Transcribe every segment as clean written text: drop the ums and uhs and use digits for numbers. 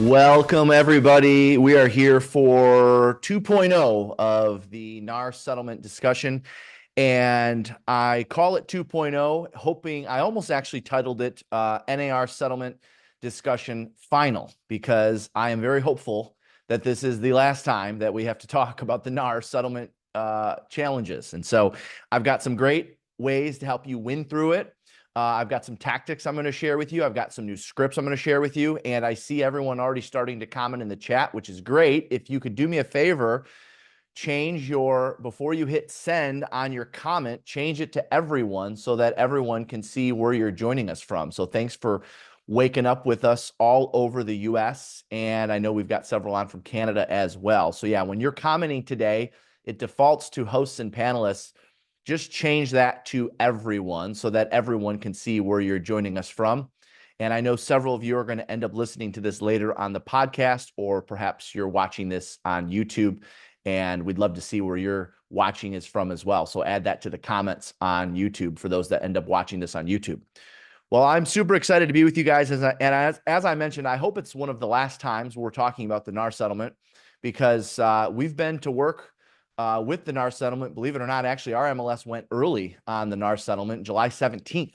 Welcome, everybody. We are here for 2.0 of the NAR settlement discussion. And I call it 2.0, hoping I almost actually titled it NAR settlement discussion final, because I am very hopeful that this is the last time that we have to talk about the NAR settlement challenges. And so I've got some great ways to help you win through it. I've got some tactics I'm going to share with you. I've got some new scripts I'm going to share with you. And I see everyone already starting to comment in the chat, which is great. If you could do me a favor, before you hit send on your comment, change it to everyone so that everyone can see where you're joining us from. So thanks for waking up with us all over the US. And I know we've got several on from Canada as well. So yeah, when you're commenting today, it defaults to hosts and panelists. Just change that to everyone so that everyone can see where you're joining us from. And I know several of you are going to end up listening to this later on the podcast, or perhaps you're watching this on YouTube, and we'd love to see where you're watching is from as well. So add that to the comments on YouTube for those that end up watching this on YouTube. Well, I'm super excited to be with you guys. As I mentioned, I hope it's one of the last times we're talking about the NAR settlement, because we've been to work with the NAR settlement. Believe it or not, actually, our MLS went early on the NAR settlement, July 17th.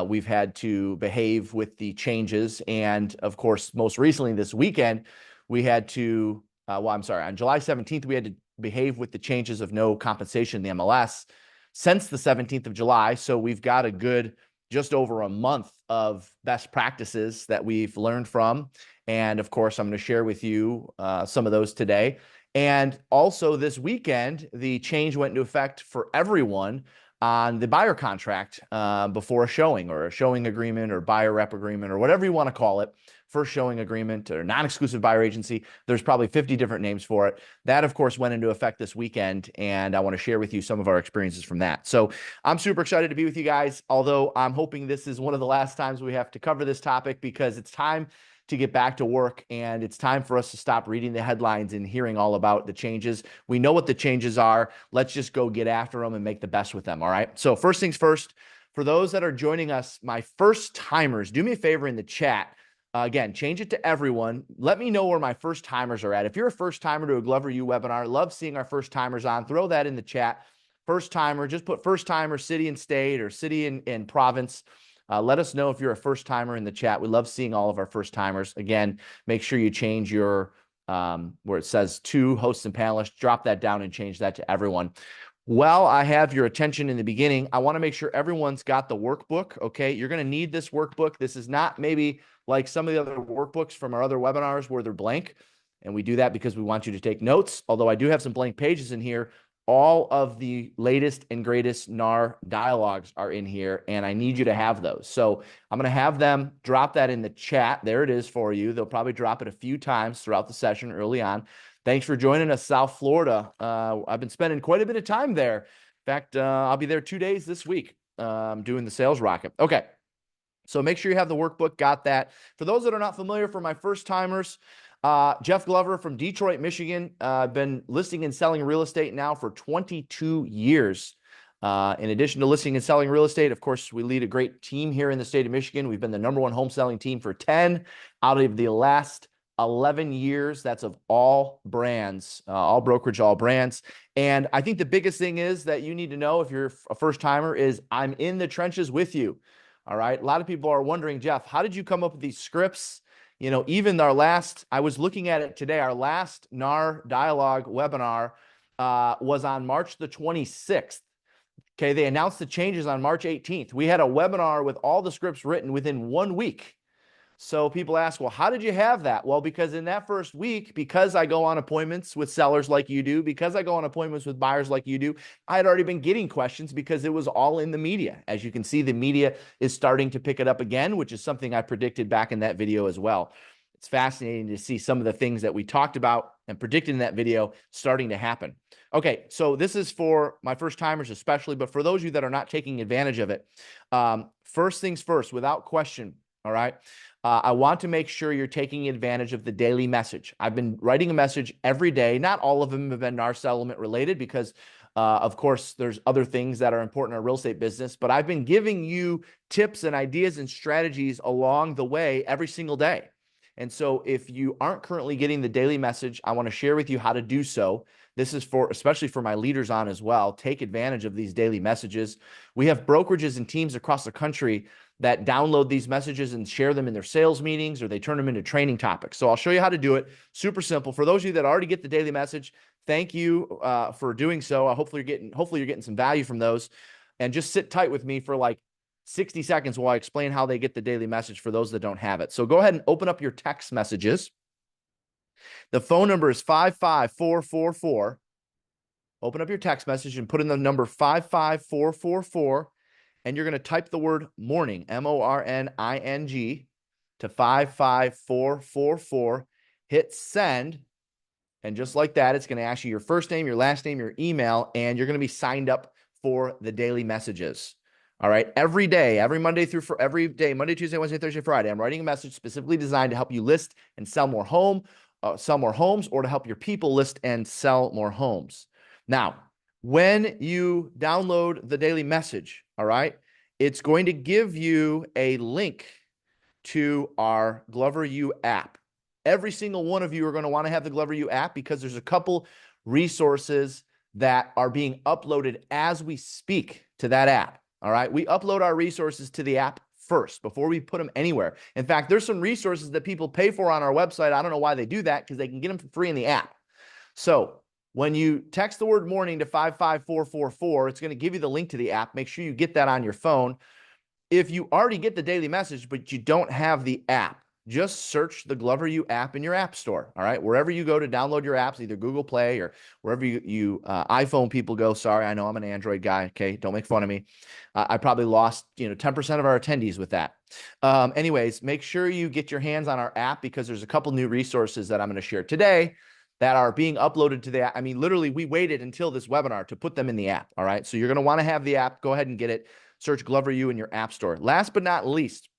We've had to behave with the changes. And of course, most recently this weekend, we had to, on July 17th, we had to behave with the changes of no compensation in the MLS since the 17th of July. So we've got a good just over a month of best practices that we've learned from. And of course, I'm going to share with you some of those today. And also this weekend, the change went into effect for everyone on the buyer contract before a showing, or a showing agreement, or buyer rep agreement, or whatever you want to call it, first showing agreement, or non-exclusive buyer agency. There's probably 50 different names for it. That, of course, went into effect this weekend, and I want to share with you some of our experiences from that. So I'm super excited to be with you guys, although I'm hoping this is one of the last times we have to cover this topic, because it's time to get back to work, and it's time for us to stop reading the headlines and hearing all about the changes. We know what the changes are. Let's just go get after them and make the best with them. All right. So first things first, for those that are joining us, my first timers, do me a favor in the chat. Again, change it to everyone. Let me know where my first timers are at. If you're a first timer to a Glover U webinar, love seeing our first timers on, throw that in the chat. First timer, just put first timer, city and state, or city and province. Let us know if you're a first timer in the chat. We love seeing all of our first timers. Again, make sure you change your where it says to hosts and panelists, drop that down and change that to everyone. Well, I have your attention in the beginning. I want to make sure everyone's got the workbook. Okay, you're going to need this workbook. This is not maybe like some of the other workbooks from our other webinars where they're blank. And we do that because we want you to take notes. Although I do have some blank pages in here. All of the latest and greatest NAR dialogues are in here, and I need you to have those. So I'm going to have them drop that in the chat. There it is for you. They'll probably drop it a few times throughout the session early on. Thanks for joining us, South Florida. I've been spending quite a bit of time there. In fact, I'll be there 2 days this week doing the sales rocket. Okay. So make sure you have the workbook, got that. For those that are not familiar, for my first timers, Jeff Glover from Detroit, Michigan. I've been listing and selling real estate now for 22 years. In addition to listing and selling real estate, of course, we lead a great team here in the state of Michigan. We've been the #1 home selling team for 10 out of the last 11 years. That's of all brands, all brokerage, all brands. And I think the biggest thing is that you need to know if you're a first timer is I'm in the trenches with you. All right. A lot of people are wondering, Jeff, how did you come up with these scripts? You know, even I was looking at it today, our last NAR dialogue webinar was on March the 26th. Okay, they announced the changes on March 18th. We had a webinar with all the scripts written within 1 week. So people ask, well, how did you have that? Well, because in that first week, because I go on appointments with sellers like you do, because I go on appointments with buyers like you do, I had already been getting questions because it was all in the media. As you can see, the media is starting to pick it up again, which is something I predicted back in that video as well. It's fascinating to see some of the things that we talked about and predicted in that video starting to happen. Okay, so this is for my first timers especially, but for those of you that are not taking advantage of it, first things first, without question, all right? I want to make sure you're taking advantage of the daily message. I've been writing a message every day. Not all of them have been NAR settlement related because, of course, there's other things that are important in our real estate business. But I've been giving you tips and ideas and strategies along the way every single day. And so if you aren't currently getting the daily message, I want to share with you how to do so. This is for, especially for my leaders on as well. Take advantage of these daily messages. We have brokerages and teams across the country that download these messages and share them in their sales meetings, or they turn them into training topics. So I'll show you how to do it. Super simple. For those of you that already get the daily message, thank you for doing so. Hopefully you're getting some value from those. And just sit tight with me for like 60 seconds while I explain how they get the daily message for those that don't have it. So go ahead and open up your text messages. The phone number is 55444. Open up your text message and put in the number 55444, and you're going to type the word morning, MORNING, to 55444. Hit send. And just like that, it's going to ask you your first name, your last name, your email, and you're going to be signed up for the daily messages. All right. Every day, Monday, Tuesday, Wednesday, Thursday, Friday, I'm writing a message specifically designed to help you list and sell more homes, or to help your people list and sell more homes. Now, when you download the daily message, all right, it's going to give you a link to our Glover U app. Every single one of you are going to want to have the Glover U app because there's a couple resources that are being uploaded as we speak to that app. All right. We upload our resources to the app first before we put them anywhere. In fact, there's some resources that people pay for on our website. I don't know why they do that, because they can get them for free in the app. So when you text the word morning to 55444, it's going to give you the link to the app. Make sure you get that on your phone. If you already get the daily message, but you don't have the app, just search the Glover U app in your app store. All right. Wherever you go to download your apps, either Google Play or wherever you iPhone people go. Sorry, I know I'm an Android guy. Okay. Don't make fun of me. I probably lost, 10% of our attendees with that. Anyways, make sure you get your hands on our app, because there's a couple new resources that I'm going to share today that are being uploaded to the app. I mean, literally, we waited until this webinar to put them in the app. All right. So you're going to want to have the app. Go ahead and get it. Search Glover U in your app store. Last but not least,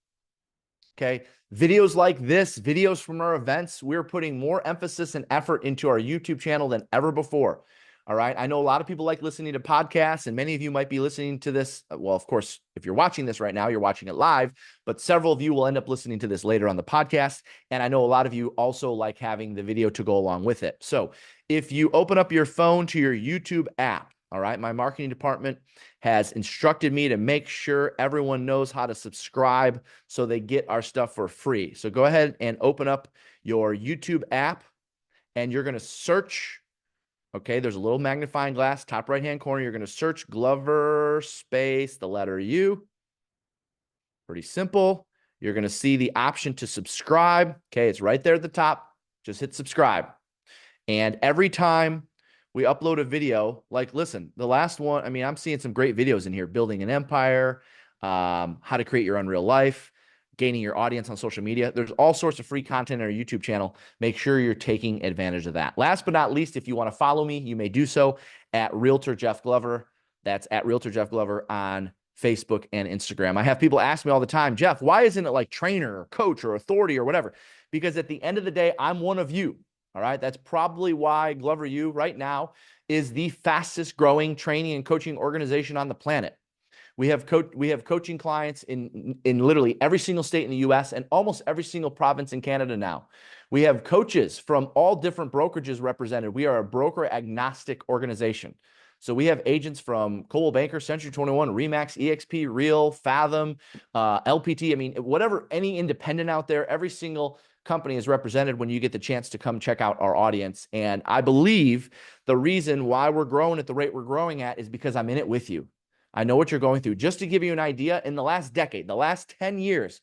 okay, videos like this, videos from our events, we're putting more emphasis and effort into our YouTube channel than ever before. All right. I know a lot of people like listening to podcasts, and many of you might be listening to this. Well, of course, if you're watching this right now, you're watching it live, but several of you will end up listening to this later on the podcast. And I know a lot of you also like having the video to go along with it. So if you open up your phone to your YouTube app, all right, my marketing department has instructed me to make sure everyone knows how to subscribe so they get our stuff for free. So go ahead and open up your YouTube app, and you're going to search. Okay, there's a little magnifying glass, top right-hand corner. You're going to search Glover space, the letter U. Pretty simple. You're going to see the option to subscribe. Okay, it's right there at the top. Just hit subscribe. And every time we upload a video, like, listen, the last one, I mean, I'm seeing some great videos in here: building an empire, how to create your unreal life, gaining your audience on social media. There's all sorts of free content on our YouTube channel. Make sure you're taking advantage of that. Last but not least, if you want to follow me, you may do so at Realtor Jeff Glover. That's at Realtor Jeff Glover on Facebook and Instagram. I have people ask me all the time, Jeff, why isn't it like trainer or coach or authority or whatever? Because at the end of the day, I'm one of you. All right. That's probably why Glover U right now is the fastest growing training and coaching organization on the planet. We have coaching clients in literally every single state in the US and almost every single province in Canada now. We have coaches from all different brokerages represented. We are a broker agnostic organization. So we have agents from Coldwell Banker, Century 21, Remax, EXP, Real, Fathom, LPT. I mean, whatever, any independent out there, every single company is represented when you get the chance to come check out our audience. And I believe the reason why we're growing at the rate we're growing at is because I'm in it with you. I know what you're going through. Just to give you an idea, in the last decade, the last 10 years,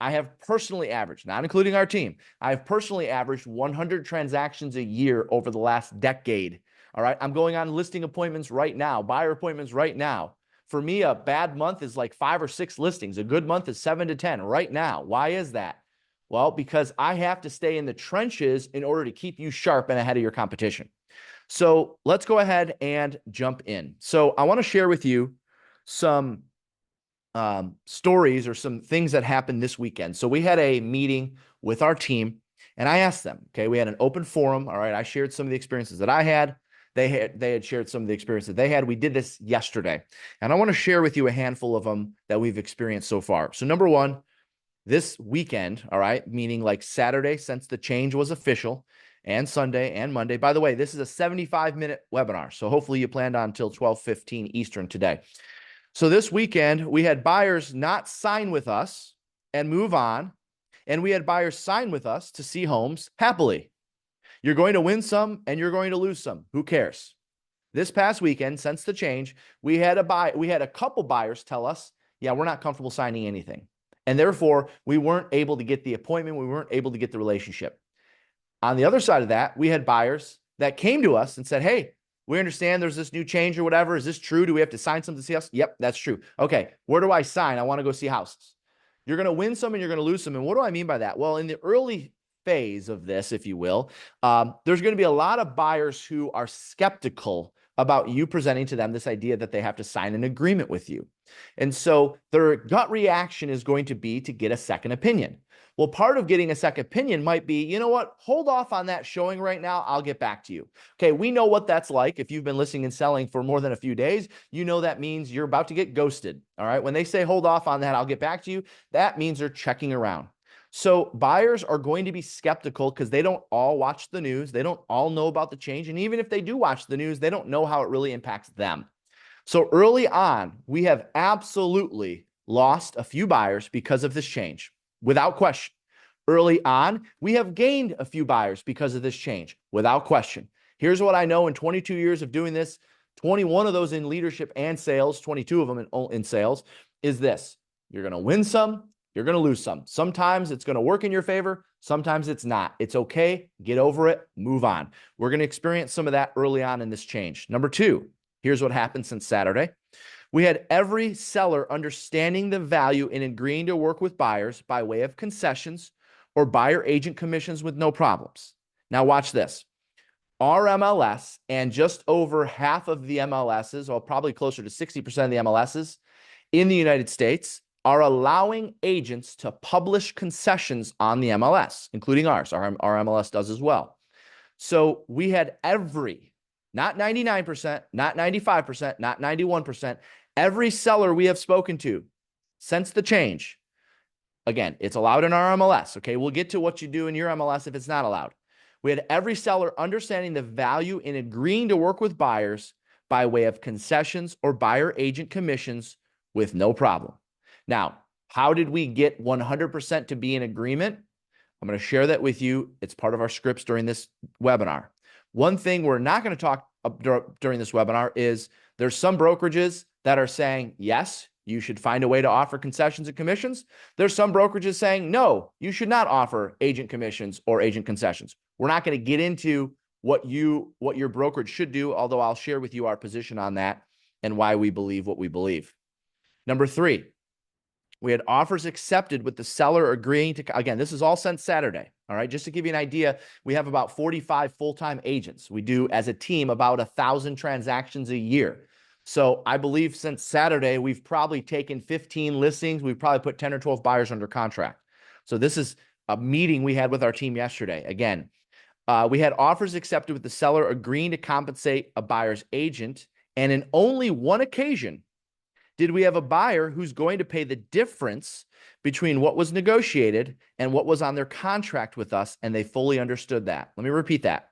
I have personally averaged, not including our team, I have personally averaged 100 transactions a year over the last decade. All right. I'm going on listing appointments right now, buyer appointments right now. For me, a bad month is like 5 or 6 listings. A good month is 7 to 10 right now. Why is that? Well, because I have to stay in the trenches in order to keep you sharp and ahead of your competition. So let's go ahead and jump in. So I want to share with you some stories or some things that happened this weekend. So we had a meeting with our team, and I asked them, okay, we had an open forum. All right. I shared some of the experiences that I had. They had shared some of the experiences that they had. We did this yesterday, and I want to share with you a handful of them that we've experienced so far. So number one, This weekend, all right, meaning like Saturday, since the change was official, and Sunday and Monday. By the way, this is a 75-minute webinar, so hopefully you planned on until 12:15 Eastern today. So this weekend, we had buyers not sign with us and move on, and we had buyers sign with us to see homes happily. You're going to win some and you're going to lose some. Who cares? This past weekend, since the change, we had a couple buyers tell us, yeah, we're not comfortable signing anything. And therefore, we weren't able to get the appointment. We weren't able to get the relationship. On the other side of that, we had buyers that came to us and said, hey, we understand there's this new change or whatever. Is this true? Do we have to sign something to see us? Yep, that's true. Okay, where do I sign? I want to go see houses. You're going to win some and you're going to lose some. And what do I mean by that? Well, in the early phase of this, if you will, there's going to be a lot of buyers who are skeptical about you presenting to them this idea that they have to sign an agreement with you. And so their gut reaction is going to be to get a second opinion. Well, part of getting a second opinion might be, you know what, hold off on that showing right now. I'll get back to you. Okay, we know what that's like. If you've been listing and selling for more than a few days, you know that means you're about to get ghosted. All right, when they say hold off on that, I'll get back to you, that means they're checking around. So buyers are going to be skeptical because they don't all watch the news. They don't all know about the change. And even if they do watch the news, they don't know how it really impacts them. So early on, we have absolutely lost a few buyers because of this change, without question. Early on, we have gained a few buyers because of this change, without question. Here's what I know in 22 years of doing this, 21 of those in leadership and sales, 22 of them in sales, is this. You're going to win some, you're going to lose some. Sometimes it's going to work in your favor. Sometimes it's not. It's okay. Get over it. Move on. We're going to experience some of that early on in this change. Number two, here's what happened since Saturday. We had every seller understanding the value in agreeing to work with buyers by way of concessions or buyer agent commissions with no problems. Now watch this. Our MLS and just over half of the MLSs, or probably closer to 60% of the MLSs in the United States, are allowing agents to publish concessions on the MLS, including ours. Our MLS does as well. So we had every, not 99%, not 95%, not 91%, every seller we have spoken to since the change. Again, it's allowed in our MLS. Okay, we'll get to what you do in your MLS if it's not allowed. We had every seller understanding the value in agreeing to work with buyers by way of concessions or buyer agent commissions with no problem. Now, how did we get 100% to be in agreement? I'm going to share that with you. It's part of our scripts during this webinar. One thing we're not going to talk during this webinar is there's some brokerages that are saying, yes, you should find a way to offer concessions and commissions. There's some brokerages saying, no, you should not offer agent commissions or agent concessions. We're not going to get into what your brokerage should do, although I'll share with you our position on that and why we believe what we believe. Number three, we had offers accepted with the seller agreeing to, again, this is all since Saturday. All right. Just to give you an idea, we have about 45 full-time agents. We do as a team about 1,000 transactions a year. So I believe since Saturday, we've probably taken 15 listings. We've probably put 10 or 12 buyers under contract. So this is a meeting we had with our team yesterday. Again, we had offers accepted with the seller agreeing to compensate a buyer's agent. And in only one occasion, did we have a buyer who's going to pay the difference between what was negotiated and what was on their contract with us, and they fully understood that? Let me repeat that.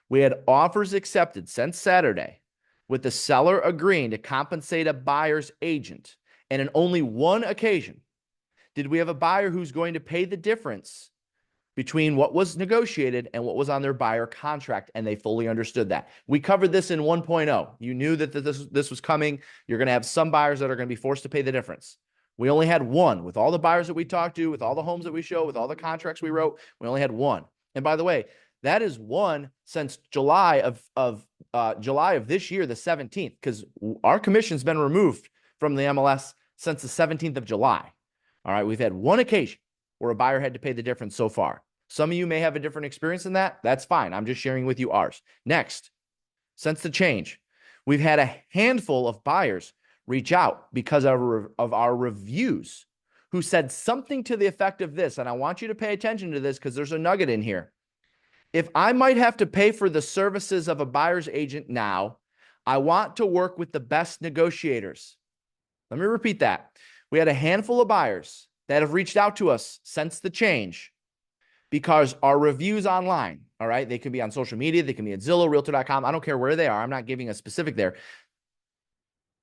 We had offers accepted since Saturday with the seller agreeing to compensate a buyer's agent, and in only one occasion did we have a buyer who's going to pay the difference between what was negotiated and what was on their buyer contract, and they fully understood that. We covered this in 1.0. You knew that this was coming. You're going to have some buyers that are going to be forced to pay the difference. We only had one. With all the buyers that we talked to, with all the homes that we show, with all the contracts we wrote, we only had one. And by the way, that is one since July of this year, the 17th, because our commission's been removed from the MLS since the 17th of July. All right, we've had one occasion where a buyer had to pay the difference so far. Some of you may have a different experience than that. That's fine. I'm just sharing with you ours. Next, since the change, we've had a handful of buyers reach out because of our reviews who said something to the effect of this, and I want you to pay attention to this because there's a nugget in here. If I might have to pay for the services of a buyer's agent now, I want to work with the best negotiators. Let me repeat that. We had a handful of buyers that have reached out to us since the change because our reviews online, all right, they could be on social media, they can be at Zillow, Realtor.com, I don't care where they are, I'm not giving a specific there,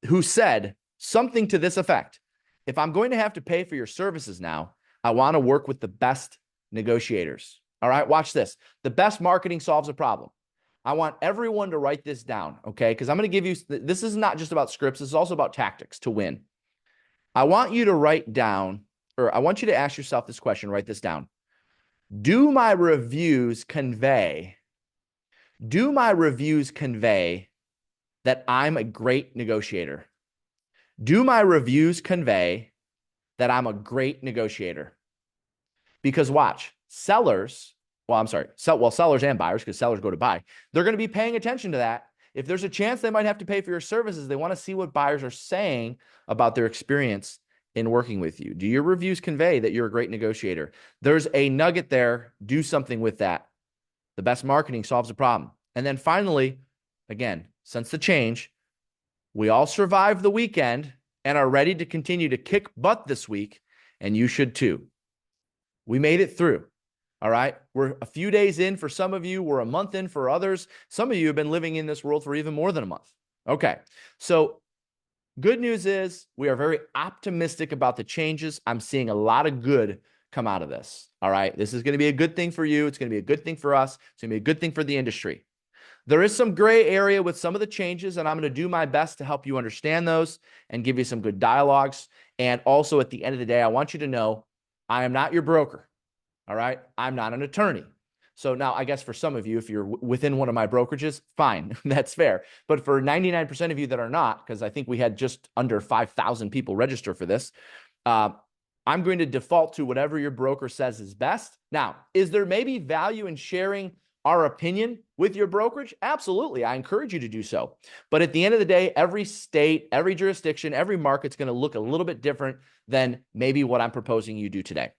who said something to this effect. If I'm going to have to pay for your services now, I want to work with the best negotiators. All right, watch this. The best marketing solves a problem. I want everyone to write this down, okay? Because I'm going to give you, this is not just about scripts, this is also about tactics to win. I want you to write down, or I want you to ask yourself this question, write this down. Do my reviews convey that I'm a great negotiator? Do my reviews convey that I'm a great negotiator? Because watch, sellers and buyers, because sellers go to buy, they're going to be paying attention to that. If there's a chance they might have to pay for your services, they want to see what buyers are saying about their experience in working with you. Do your reviews convey that you're a great negotiator? There's a nugget there. Do something with that. The best marketing solves a problem. And then finally, again, since the change, we all survived the weekend and are ready to continue to kick butt this week, and you should too. We made it through. All right. We're a few days in for some of you. We're a month in for others. Some of you have been living in this world for even more than a month. Okay. So good news is we are very optimistic about the changes. I'm seeing a lot of good come out of this. All right. This is going to be a good thing for you. It's going to be a good thing for us. It's going to be a good thing for the industry. There is some gray area with some of the changes, and I'm going to do my best to help you understand those and give you some good dialogues. And also at the end of the day, I want you to know I am not your broker. All right. I'm not an attorney. So now I guess for some of you, if you're within one of my brokerages, fine, that's fair. But for 99% of you that are not, because I think we had just under 5,000 people register for this, I'm going to default to whatever your broker says is best. Now, is there maybe value in sharing our opinion with your brokerage? Absolutely. I encourage you to do so. But at the end of the day, every state, every jurisdiction, every market's going to look a little bit different than maybe what I'm proposing you do today.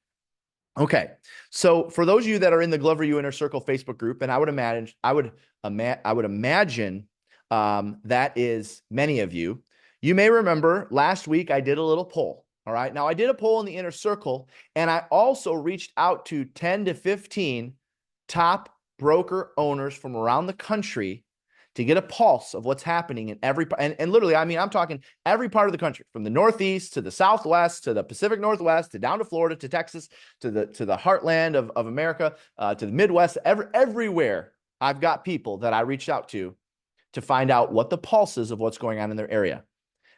Okay, so for those of you that are in the Glover U Inner Circle Facebook group, and I would imagine that is many of you. You may remember last week I did a little poll. All right, now I did a poll in the Inner Circle, and I also reached out to 10 to 15 top broker owners from around the country to get a pulse of what's happening in every, and literally, I mean, I'm talking every part of the country, from the Northeast to the Southwest, to the Pacific Northwest, to down to Florida, to Texas, to the heartland of America, to the Midwest, everywhere. I've got people that I reached out to find out what the pulse is of what's going on in their area.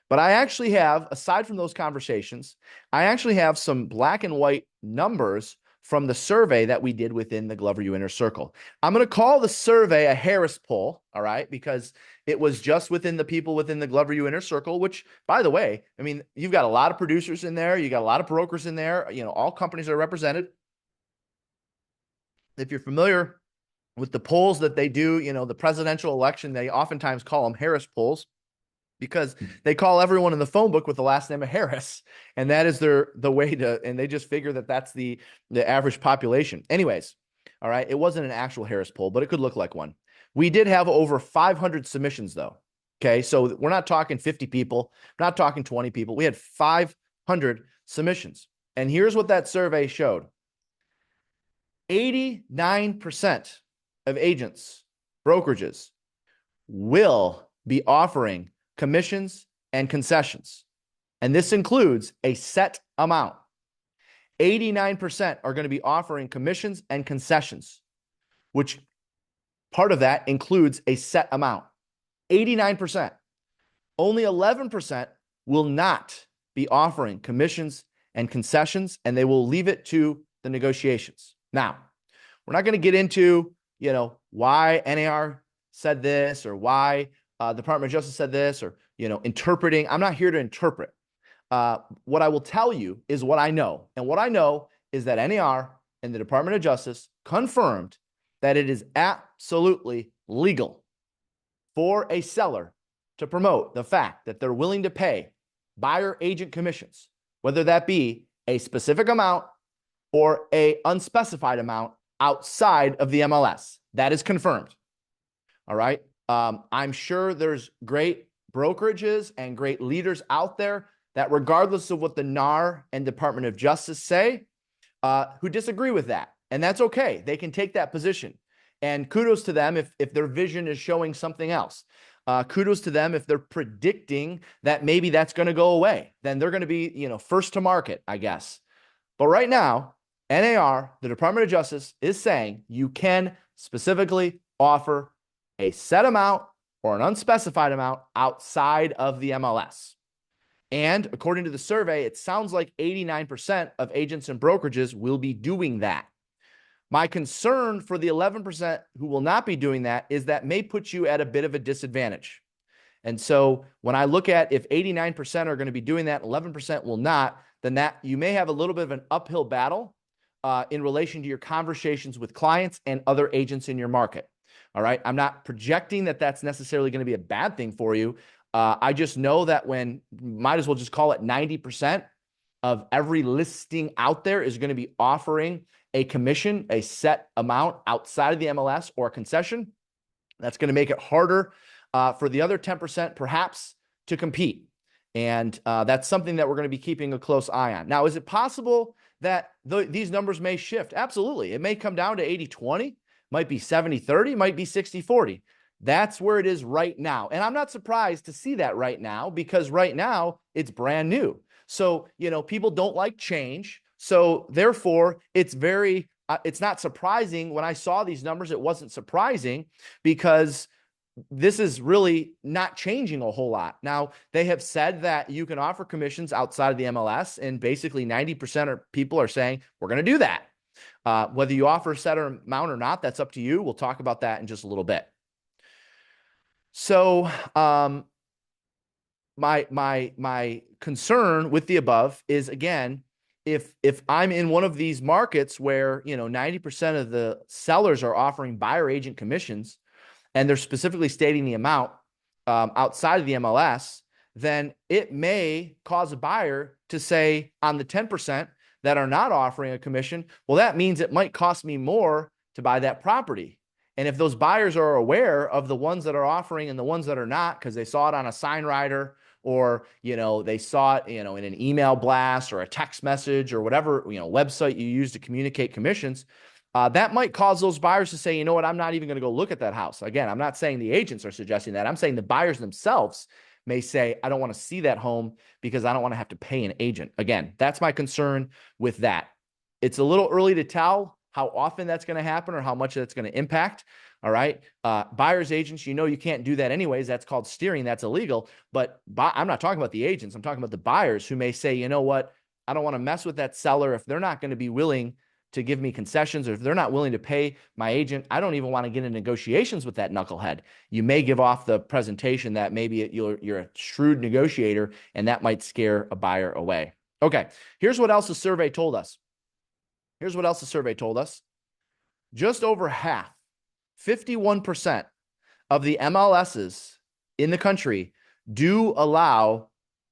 But I actually have, aside from those conversations, I actually have some black and white numbers from the survey that we did within the Glover U Inner Circle. I'm going to call the survey a Harris poll, all right, because it was just within the people within the Glover U Inner Circle, which, by the way, I mean, you've got a lot of producers in there. You got a lot of brokers in there. You know, all companies are represented. If you're familiar with the polls that they do, you know, the presidential election, they oftentimes call them Harris polls, because they call everyone in the phone book with the last name of Harris, and that is the way to, and they just figure that that's the average population. Anyways, all right, it wasn't an actual Harris poll, but it could look like one. We did have over 500 submissions though. Okay, so we're not talking 50 people, not talking 20 people. We had 500 submissions, and here's what that survey showed: 89% of agents, brokerages, will be offering commissions and concessions. And this includes a set amount. 89% are going to be offering commissions and concessions, which part of that includes a set amount. 89%. Only 11% will not be offering commissions and concessions, and they will leave it to the negotiations. Now, we're not going to get into, you know, why NAR said this or why Department of Justice said this, or, you know, interpreting. I'm not here to interpret. What I will tell you is what I know. And what I know is that NAR and the Department of Justice confirmed that it is absolutely legal for a seller to promote the fact that they're willing to pay buyer agent commissions, whether that be a specific amount or a unspecified amount outside of the MLS. That is confirmed. All right. I'm sure there's great brokerages and great leaders out there that regardless of what the NAR and Department of Justice say, who disagree with that. And that's okay. They can take that position. And kudos to them if their vision is showing something else. Kudos to them if they're predicting that maybe that's going to go away. Then they're going to be, first to market, I guess. But right now, NAR, the Department of Justice, is saying you can specifically offer a set amount or an unspecified amount outside of the MLS. And according to the survey, it sounds like 89% of agents and brokerages will be doing that. My concern for the 11% who will not be doing that is that may put you at a bit of a disadvantage. And so when I look at if 89% are going to be doing that, 11% will not, then that you may have a little bit of an uphill battle in relation to your conversations with clients and other agents in your market. All right. I'm not projecting that that's necessarily going to be a bad thing for you. I just know that might as well just call it 90% of every listing out there is going to be offering a commission, a set amount outside of the MLS or a concession. That's going to make it harder for the other 10% perhaps to compete. And that's something that we're going to be keeping a close eye on. Now, is it possible that these numbers may shift? Absolutely. It may come down to 80-20, might be 70-30, might be 60-40. That's where it is right now. And I'm not surprised to see that right now because right now it's brand new. So, people don't like change. So therefore it's not surprising when I saw these numbers. It wasn't surprising because this is really not changing a whole lot. Now, they have said that you can offer commissions outside of the MLS, and basically 90% of people are saying, we're going to do that. Whether you offer a set amount or not, that's up to you. We'll talk about that in just a little bit. So, my concern with the above is, again, if I'm in one of these markets where, 90% of the sellers are offering buyer agent commissions, and they're specifically stating the amount outside of the MLS, then it may cause a buyer to say on the 10% that are not offering a commission, well, that means it might cost me more to buy that property. And if those buyers are aware of the ones that are offering and the ones that are not, because they saw it on a sign rider or, they saw it, in an email blast or a text message or whatever, website you use to communicate commissions, that might cause those buyers to say, you know what, I'm not even going to go look at that house. Again, I'm not saying the agents are suggesting that. I'm saying the buyers themselves may say, I don't want to see that home because I don't want to have to pay an agent. Again, that's my concern with that. It's a little early to tell how often that's going to happen or how much that's going to impact. All right. Buyers agents, you can't do that anyways. That's called steering. That's illegal. But I'm not talking about the agents. I'm talking about the buyers who may say, you know what, I don't want to mess with that seller if they're not going to be willing to give me concessions, or if they're not willing to pay my agent. I don't even want to get in negotiations with that knucklehead. You may give off the presentation that maybe you're a shrewd negotiator, and that might scare a buyer away. Okay, here's what else the survey told us. Just over half, 51% of the MLSs in the country do allow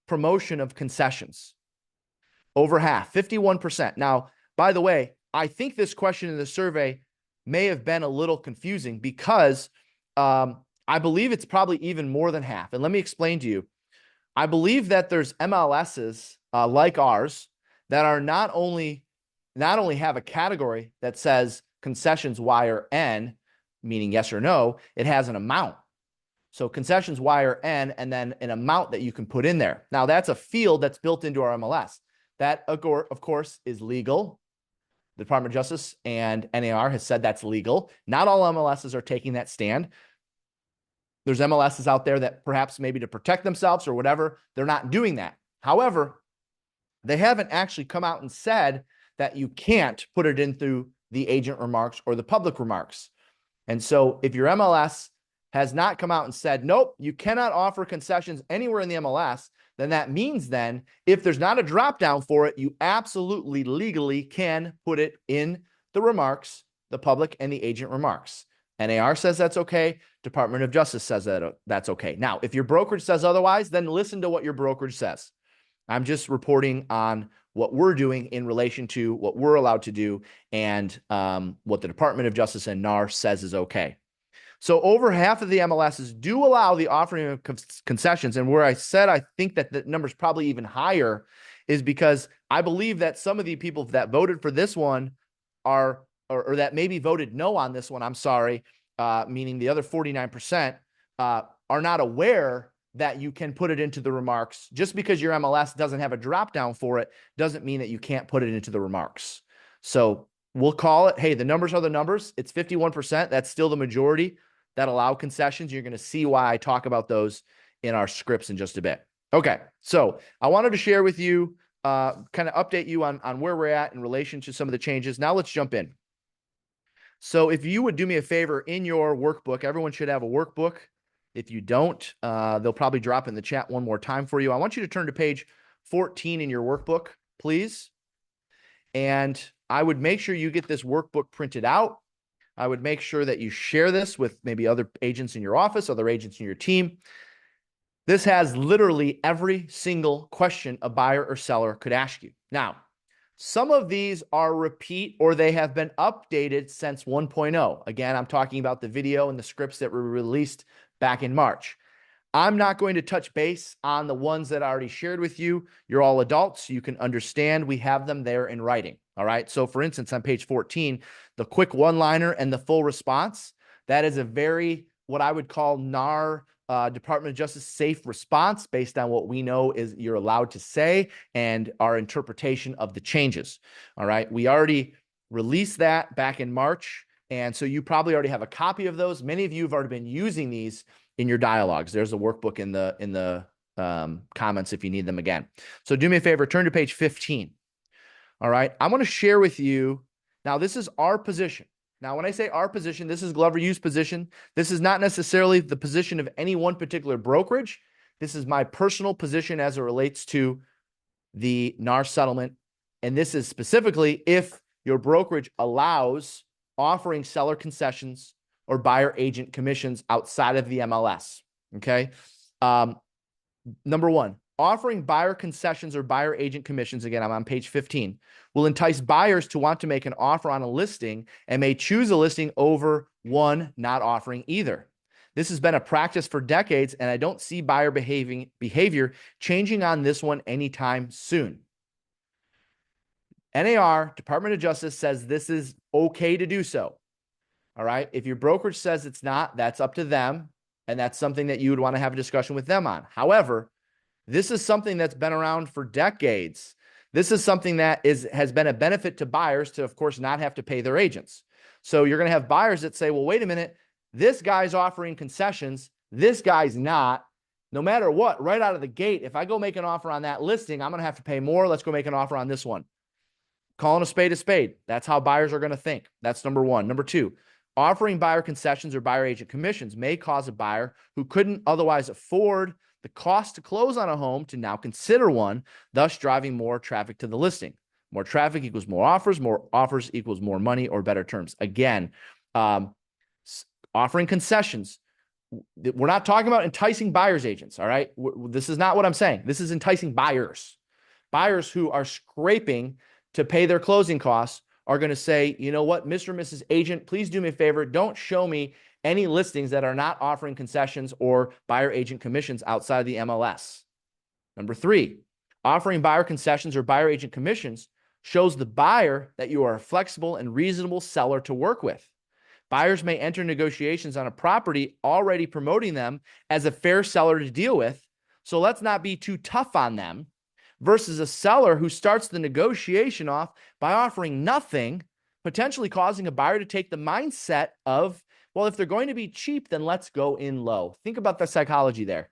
promotion of concessions. Over half, 51%. Now, by the way, I think this question in the survey may have been a little confusing because I believe it's probably even more than half. And let me explain to you. I believe that there's MLSs like ours that are not only have a category that says concessions Y or N, meaning yes or no, it has an amount. So concessions Y or N, and then an amount that you can put in there. Now, that's a field that's built into our MLS. That, of course, is legal. The Department of Justice and NAR has said that's legal. Not all MLSs are taking that stand. There's MLSs out there that perhaps maybe to protect themselves or whatever, they're not doing that. However, they haven't actually come out and said that you can't put it in through the agent remarks or the public remarks. And so if your MLS has not come out and said, nope, you cannot offer concessions anywhere in the MLS, then that means then if there's not a drop down for it, you absolutely legally can put it in the remarks, the public and the agent remarks. NAR says that's okay. Department of Justice says that that's okay. Now, if your brokerage says otherwise, then listen to what your brokerage says. I'm just reporting on what we're doing in relation to what we're allowed to do and what the Department of Justice and NAR says is okay. So over half of the MLSs do allow the offering of concessions. And where I said I think that the number's probably even higher is because I believe that some of the people that voted for this one are, or that maybe voted no on this one, I'm sorry, meaning the other 49%, are not aware that you can put it into the remarks. Just because your MLS doesn't have a drop down for it doesn't mean that you can't put it into the remarks. So we'll call it, hey, the numbers are the numbers. It's 51%. That's still the majority that allow concessions. You're going to see why I talk about those in our scripts in just a bit. Okay, so I wanted to share with you, kind of update you on where we're at in relation to some of the changes. Now let's jump in. So if you would do me a favor in your workbook, everyone should have a workbook. If you don't, they'll probably drop in the chat one more time for you. I want you to turn to page 14 in your workbook, please. And I would make sure you get this workbook printed out. I would make sure that you share this with maybe other agents in your office, other agents in your team. This has literally every single question a buyer or seller could ask you. Now, some of these are repeat or they have been updated since 1.0. Again, I'm talking about the video and the scripts that were released back in March. I'm not going to touch base on the ones that I already shared with you. You're all adults. You can understand we have them there in writing. All right. So for instance, on page 14, the quick one-liner and the full response, that is a very, what I would call NAR, Department of Justice safe response based on what we know is you're allowed to say and our interpretation of the changes. All right. We already released that back in March. And so you probably already have a copy of those. Many of you have already been using these in your dialogues. There's a workbook in the comments if you need them again. So do me a favor, turn to page 15. All right. I want to share with you. Now, this is our position. Now, when I say our position, this is Glover U's position. This is not necessarily the position of any one particular brokerage. This is my personal position as it relates to the NAR settlement. And this is specifically if your brokerage allows offering seller concessions or buyer agent commissions outside of the MLS. Okay. Number one, offering buyer concessions or buyer agent commissions, again, I'm on page 15, will entice buyers to want to make an offer on a listing and may choose a listing over one not offering either. This has been a practice for decades, and I don't see buyer behavior changing on this one anytime soon. NAR, Department of Justice, says this is okay to do so. All right. If your brokerage says it's not, that's up to them. And that's something that you would want to have a discussion with them on. However, this is something that's been around for decades. This is something that has been a benefit to buyers to, of course, not have to pay their agents. So you're going to have buyers that say, well, wait a minute, this guy's offering concessions, this guy's not. No matter what, right out of the gate, if I go make an offer on that listing, I'm going to have to pay more. Let's go make an offer on this one. Calling a spade a spade. That's how buyers are going to think. That's number one. Number two, offering buyer concessions or buyer agent commissions may cause a buyer who couldn't otherwise afford the cost to close on a home to now consider one, thus driving more traffic to the listing. More traffic equals more offers equals more money or better terms. Again, offering concessions. We're not talking about enticing buyer's agents, all right? This is not what I'm saying. This is enticing buyers. Buyers who are scraping to pay their closing costs are going to say, you know what, Mr. and Mrs. Agent, please do me a favor. Don't show me any listings that are not offering concessions or buyer agent commissions outside of the MLS. Number three, offering buyer concessions or buyer agent commissions shows the buyer that you are a flexible and reasonable seller to work with. Buyers may enter negotiations on a property already promoting them as a fair seller to deal with. So let's not be too tough on them versus a seller who starts the negotiation off by offering nothing, potentially causing a buyer to take the mindset of, well, if they're going to be cheap, then let's go in low. Think about the psychology there.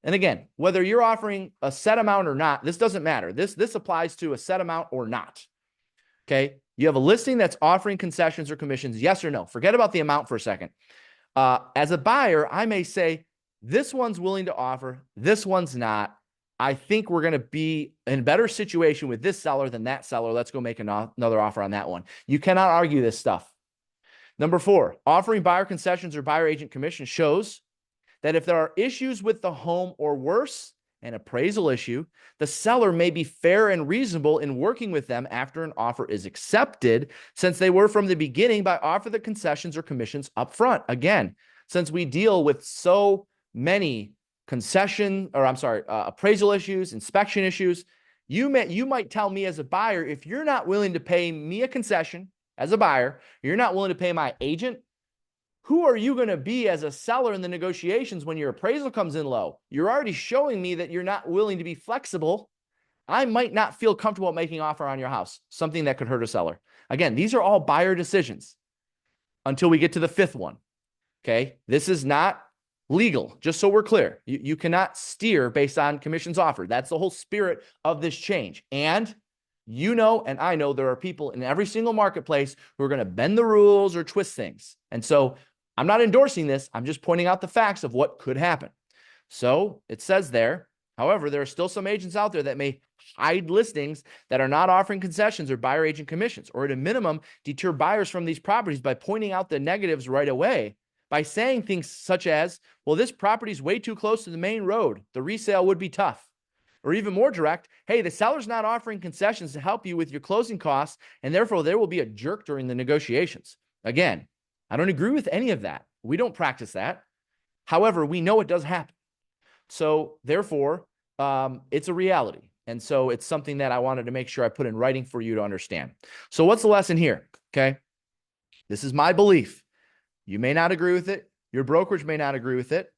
And again, whether you're offering a set amount or not, this doesn't matter. This applies to a set amount or not. Okay. You have a listing that's offering concessions or commissions, yes or no. Forget about the amount for a second. As a buyer, I may say, this one's willing to offer, this one's not. I think we're going to be in a better situation with this seller than that seller. Let's go make another offer on that one. You cannot argue this stuff. Number four, offering buyer concessions or buyer agent commission shows that if there are issues with the home or worse, an appraisal issue, the seller may be fair and reasonable in working with them after an offer is accepted, since they were from the beginning by offer the concessions or commissions up front. Again, since we deal with so many appraisal issues, inspection issues, you might tell me as a buyer, if you're not willing to pay me a concession as a buyer, you're not willing to pay my agent, who are you going to be as a seller in the negotiations when your appraisal comes in low? You're already showing me that you're not willing to be flexible. I might not feel comfortable making an offer on your house, something that could hurt a seller. Again, these are all buyer decisions until we get to the fifth one. Okay. This is not legal, just so we're clear. You cannot steer based on commissions offered. That's the whole spirit of this change. And you know, and I know there are people in every single marketplace who are going to bend the rules or twist things. And so I'm not endorsing this. I'm just pointing out the facts of what could happen. So it says there, however, there are still some agents out there that may hide listings that are not offering concessions or buyer agent commissions, or at a minimum, deter buyers from these properties by pointing out the negatives right away, by saying things such as, well, this property is way too close to the main road. The resale would be tough. Or even more direct, hey, the seller's not offering concessions to help you with your closing costs, and therefore there will be a jerk during the negotiations. Again, I don't agree with any of that. We don't practice that. However, we know it does happen. So therefore, it's a reality. And so it's something that I wanted to make sure I put in writing for you to understand. So what's the lesson here? Okay. This is my belief. You may not agree with it. Your brokerage may not agree with it.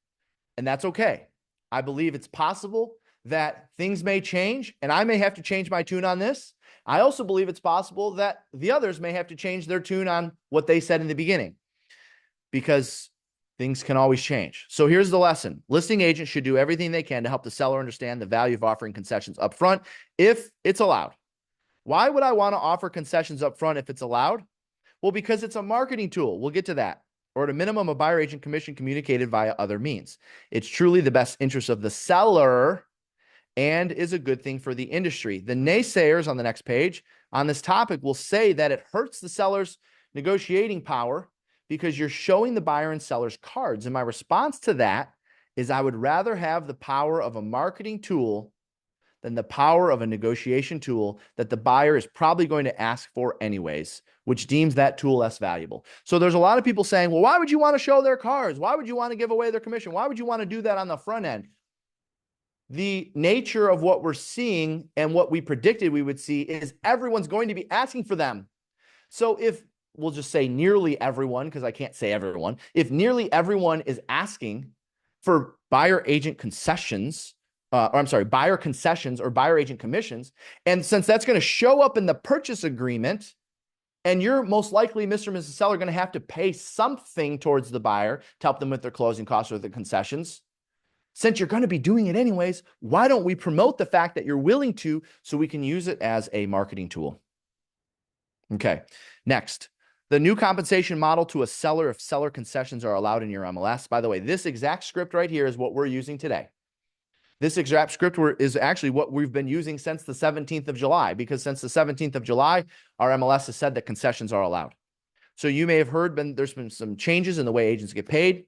And that's okay. I believe it's possible that things may change and I may have to change my tune on this. I also believe it's possible that the others may have to change their tune on what they said in the beginning, because things can always change. So here's the lesson. Listing agents should do everything they can to help the seller understand the value of offering concessions up front if it's allowed. Why would I want to offer concessions up front if it's allowed? Well, because it's a marketing tool. We'll get to that. Or at a minimum, a buyer agent commission communicated via other means. It's truly the best interest of the seller and is a good thing for the industry. The naysayers on the next page on this topic will say that it hurts the seller's negotiating power because you're showing the buyer and seller's cards. And my response to that is I would rather have the power of a marketing tool than the power of a negotiation tool that the buyer is probably going to ask for anyways, which deems that tool less valuable. So there's a lot of people saying, well, why would you want to show their cards? Why would you want to give away their commission? Why would you want to do that on the front end? The nature of what we're seeing and what we predicted we would see is everyone's going to be asking for them. So if we'll just say nearly everyone, because I can't say everyone, if nearly everyone is asking for buyer agent concessions, buyer concessions or buyer agent commissions, and since that's going to show up in the purchase agreement, and you're most likely, Mr. and Mrs. Seller, going to have to pay something towards the buyer to help them with their closing costs or the concessions. Since you're going to be doing it anyways, why don't we promote the fact that you're willing to so we can use it as a marketing tool? Okay, next. The new compensation model to a seller if seller concessions are allowed in your MLS. By the way, this exact script right here is what we're using today. This exact script is actually what we've been using since the 17th of July, because since the 17th of July, our MLS has said that concessions are allowed. So you may have heard there's been some changes in the way agents get paid.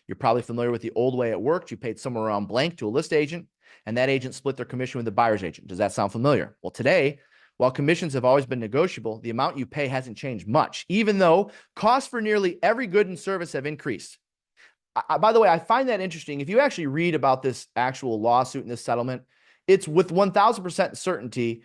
You're probably familiar with the old way it worked. You paid somewhere around blank to a list agent, and that agent split their commission with the buyer's agent. Does that sound familiar? Well, today, while commissions have always been negotiable, the amount you pay hasn't changed much, even though costs for nearly every good and service have increased. By the way, I find that interesting. If you actually read about this actual lawsuit and this settlement, it's with 1,000% certainty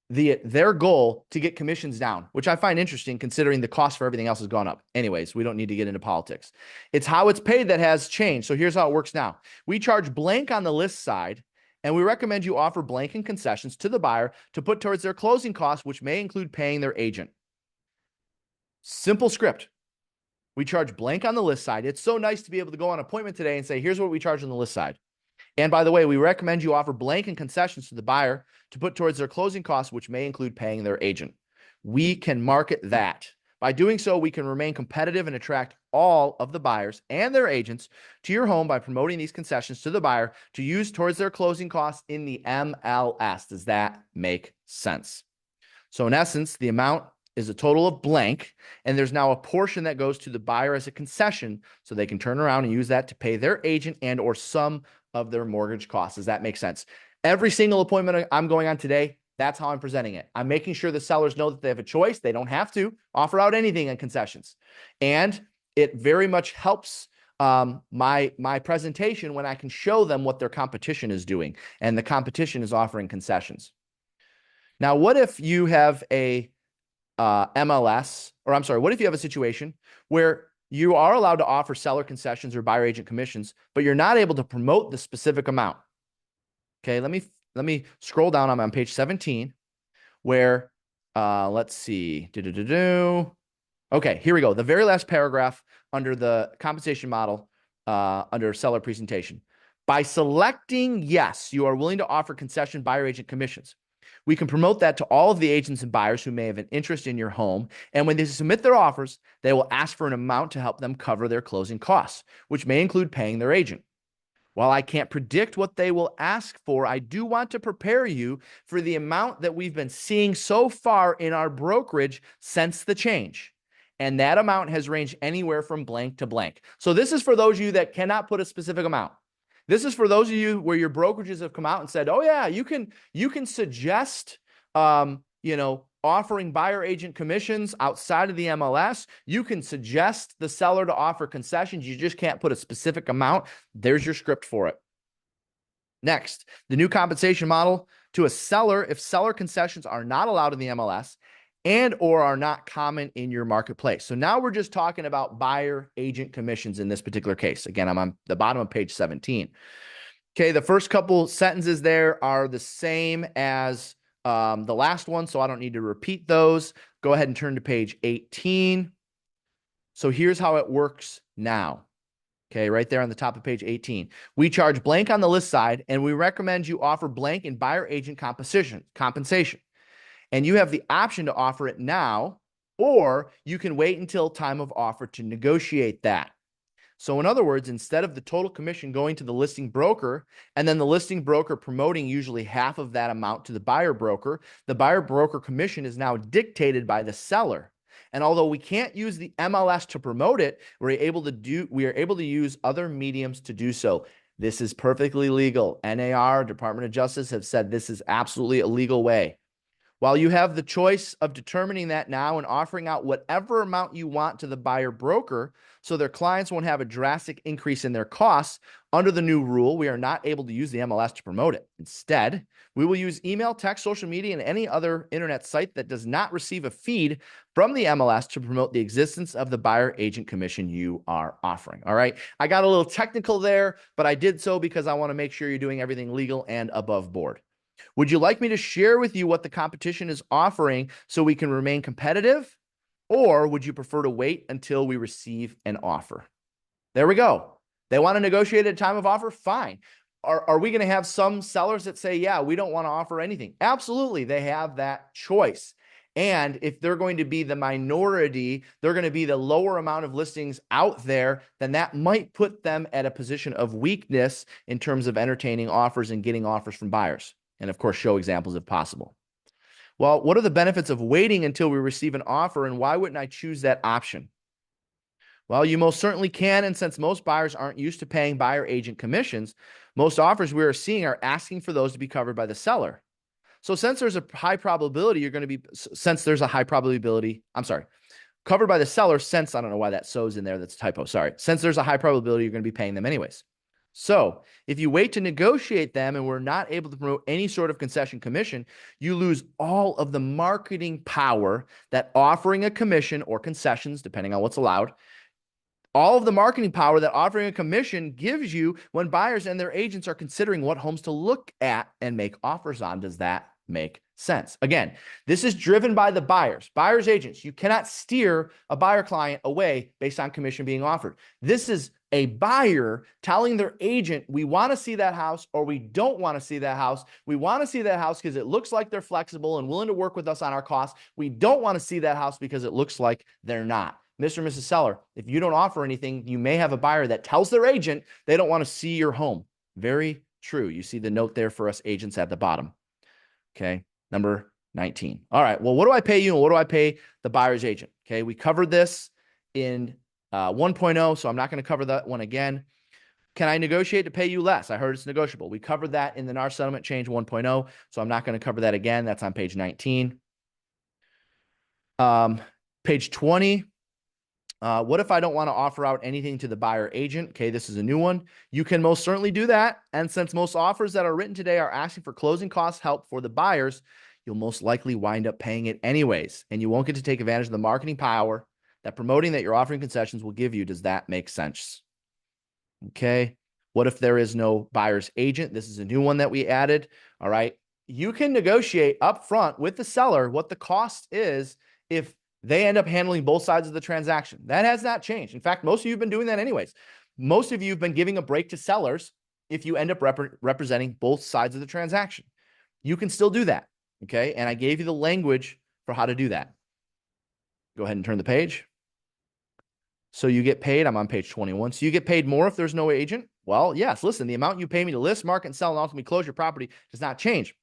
their goal to get commissions down, which I find interesting considering the cost for everything else has gone up. Anyways, we don't need to get into politics. It's how it's paid that has changed. So here's how it works now. We charge blank on the list side, and we recommend you offer blank and concessions to the buyer to put towards their closing costs, which may include paying their agent. Simple script. We charge blank on the list side. It's so nice to be able to go on appointment today and say, here's what we charge on the list side. And by the way, we recommend you offer blank and concessions to the buyer to put towards their closing costs, which may include paying their agent. We can market that. By doing so, we can remain competitive and attract all of the buyers and their agents to your home by promoting these concessions to the buyer to use towards their closing costs in the MLS. Does that make sense? So in essence, the amount is a total of blank, and there's now a portion that goes to the buyer as a concession so they can turn around and use that to pay their agent and or some of their mortgage costs. Does that make sense? Every single appointment I'm going on today, that's how I'm presenting it. I'm making sure the sellers know that they have a choice. They don't have to offer out anything in concessions. And it very much helps my presentation when I can show them what their competition is doing, and the competition is offering concessions. Now, what if you have a MLS, or I'm sorry, what if you have a situation where you are allowed to offer seller concessions or buyer agent commissions, but you're not able to promote the specific amount? Okay, let me scroll down. I'm on page 17, where let's see. Okay, here we go. The very last paragraph under the compensation model, under seller presentation. By selecting yes, you are willing to offer concession buyer agent commissions. We can promote that to all of the agents and buyers who may have an interest in your home. And when they submit their offers, they will ask for an amount to help them cover their closing costs, which may include paying their agent. While I can't predict what they will ask for, I do want to prepare you for the amount that we've been seeing so far in our brokerage since the change. And that amount has ranged anywhere from blank to blank. So this is for those of you that cannot put a specific amount. This is for those of you where your brokerages have come out and said, oh yeah, you can suggest, offering buyer agent commissions outside of the MLS. You can suggest the seller to offer concessions. You just can't put a specific amount. There's your script for it. Next, the new compensation model to a seller if seller concessions are not allowed in the MLS and or are not common in your marketplace. So now we're just talking about buyer agent commissions in this particular case. Again, I'm on the bottom of page 17. Okay, the first couple sentences there are the same as the last one, so I don't need to repeat those. Go ahead and turn to page 18. So here's how it works now. Okay, right there on the top of page 18. We charge blank on the list side, and we recommend you offer blank in buyer agent compensation. And you have the option to offer it now, or you can wait until time of offer to negotiate that. So in other words, instead of the total commission going to the listing broker and then the listing broker promoting usually half of that amount to the buyer broker commission is now dictated by the seller. And although we can't use the MLS to promote it, we are able to use other mediums to do so. This is perfectly legal. NAR, Department of Justice, have said this is absolutely a legal way. While you have the choice of determining that now and offering out whatever amount you want to the buyer broker so their clients won't have a drastic increase in their costs, under the new rule, we are not able to use the MLS to promote it. Instead, we will use email, text, social media, and any other internet site that does not receive a feed from the MLS to promote the existence of the buyer agent commission you are offering. All right. I got a little technical there, but I did so because I want to make sure you're doing everything legal and above board. Would you like me to share with you what the competition is offering so we can remain competitive? Or would you prefer to wait until we receive an offer? There we go. They want to negotiate at time of offer? Fine. Are we going to have some sellers that say, yeah, we don't want to offer anything? Absolutely. They have that choice. And if they're going to be the minority, they're going to be the lower amount of listings out there, then that might put them at a position of weakness in terms of entertaining offers and getting offers from buyers. And of course, show examples if possible. Well, what are the benefits of waiting until we receive an offer, and why wouldn't I choose that option? Well, you most certainly can, and since most buyers aren't used to paying buyer agent commissions, most offers we are seeing are asking for those to be covered by the seller. So since there's a high probability covered by the seller, since, I don't know why that so's in there, that's a typo, sorry. Since there's a high probability you're going to be paying them anyways. So if you wait to negotiate them and we're not able to promote any sort of concession commission, you lose all of the marketing power that offering a commission or concessions, depending on what's allowed, all of the marketing power that offering a commission gives you when buyers and their agents are considering what homes to look at and make offers on. Does that make sense? Again, this is driven by the buyers, agents. You cannot steer a buyer client away based on commission being offered. This is a buyer telling their agent, we want to see that house or we don't want to see that house. We want to see that house because it looks like they're flexible and willing to work with us on our costs. We don't want to see that house because it looks like they're not. Mr. and Mrs. Seller, if you don't offer anything, you may have a buyer that tells their agent they don't want to see your home. Very true. You see the note there for us agents at the bottom. Okay, number 19. All right, well, what do I pay you and what do I pay the buyer's agent? Okay, we covered this in 1.0, so I'm not going to cover that one again. Can I negotiate to pay you less? I heard it's negotiable. We covered that in the NAR settlement change 1.0, so I'm not going to cover that again. That's on page 19. Page 20. What if I don't want to offer out anything to the buyer agent? Okay, this is a new one. You can most certainly do that. And since most offers that are written today are asking for closing costs help for the buyers, you'll most likely wind up paying it anyways. And you won't get to take advantage of the marketing power that promoting that you're offering concessions will give you. Does that make sense? Okay. What if there is no buyer's agent? This is a new one that we added. All right. You can negotiate up front with the seller what the cost is if they end up handling both sides of the transaction. That has not changed. In fact, most of you have been doing that anyways. Most of you have been giving a break to sellers if you end up representing both sides of the transaction. You can still do that. Okay. And I gave you the language for how to do that. Go ahead and turn the page. So you get paid. I'm on page 21. So you get paid more if there's no agent? Well, yes. Listen, the amount you pay me to list, market, and sell and ultimately close your property does not change.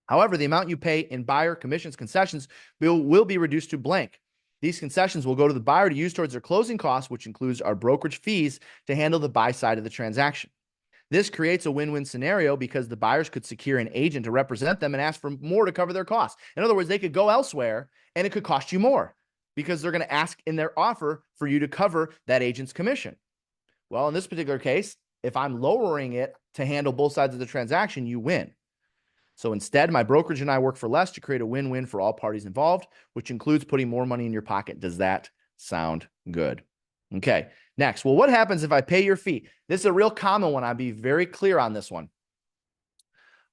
However, the amount you pay in buyer commissions, concessions will be reduced to blank. These concessions will go to the buyer to use towards their closing costs, which includes our brokerage fees to handle the buy side of the transaction. This creates a win-win scenario because the buyers could secure an agent to represent them and ask for more to cover their costs. In other words, they could go elsewhere and it could cost you more because they're going to ask in their offer for you to cover that agent's commission. Well, in this particular case, if I'm lowering it to handle both sides of the transaction, you win. So instead, my brokerage and I work for less to create a win-win for all parties involved, which includes putting more money in your pocket. Does that sound good? Okay. Next, well, what happens if I pay your fee? This is a real common one. I'll be very clear on this one.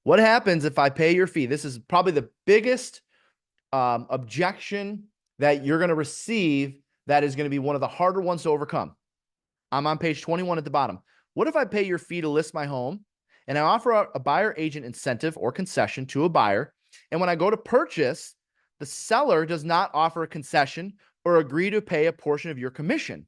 What happens if I pay your fee? This is probably the biggest objection that you're going to receive that is going to be one of the harder ones to overcome. I'm on page 21 at the bottom. What if I pay your fee to list my home and I offer out a buyer agent incentive or concession to a buyer, and when I go to purchase, the seller does not offer a concession or agree to pay a portion of your commission?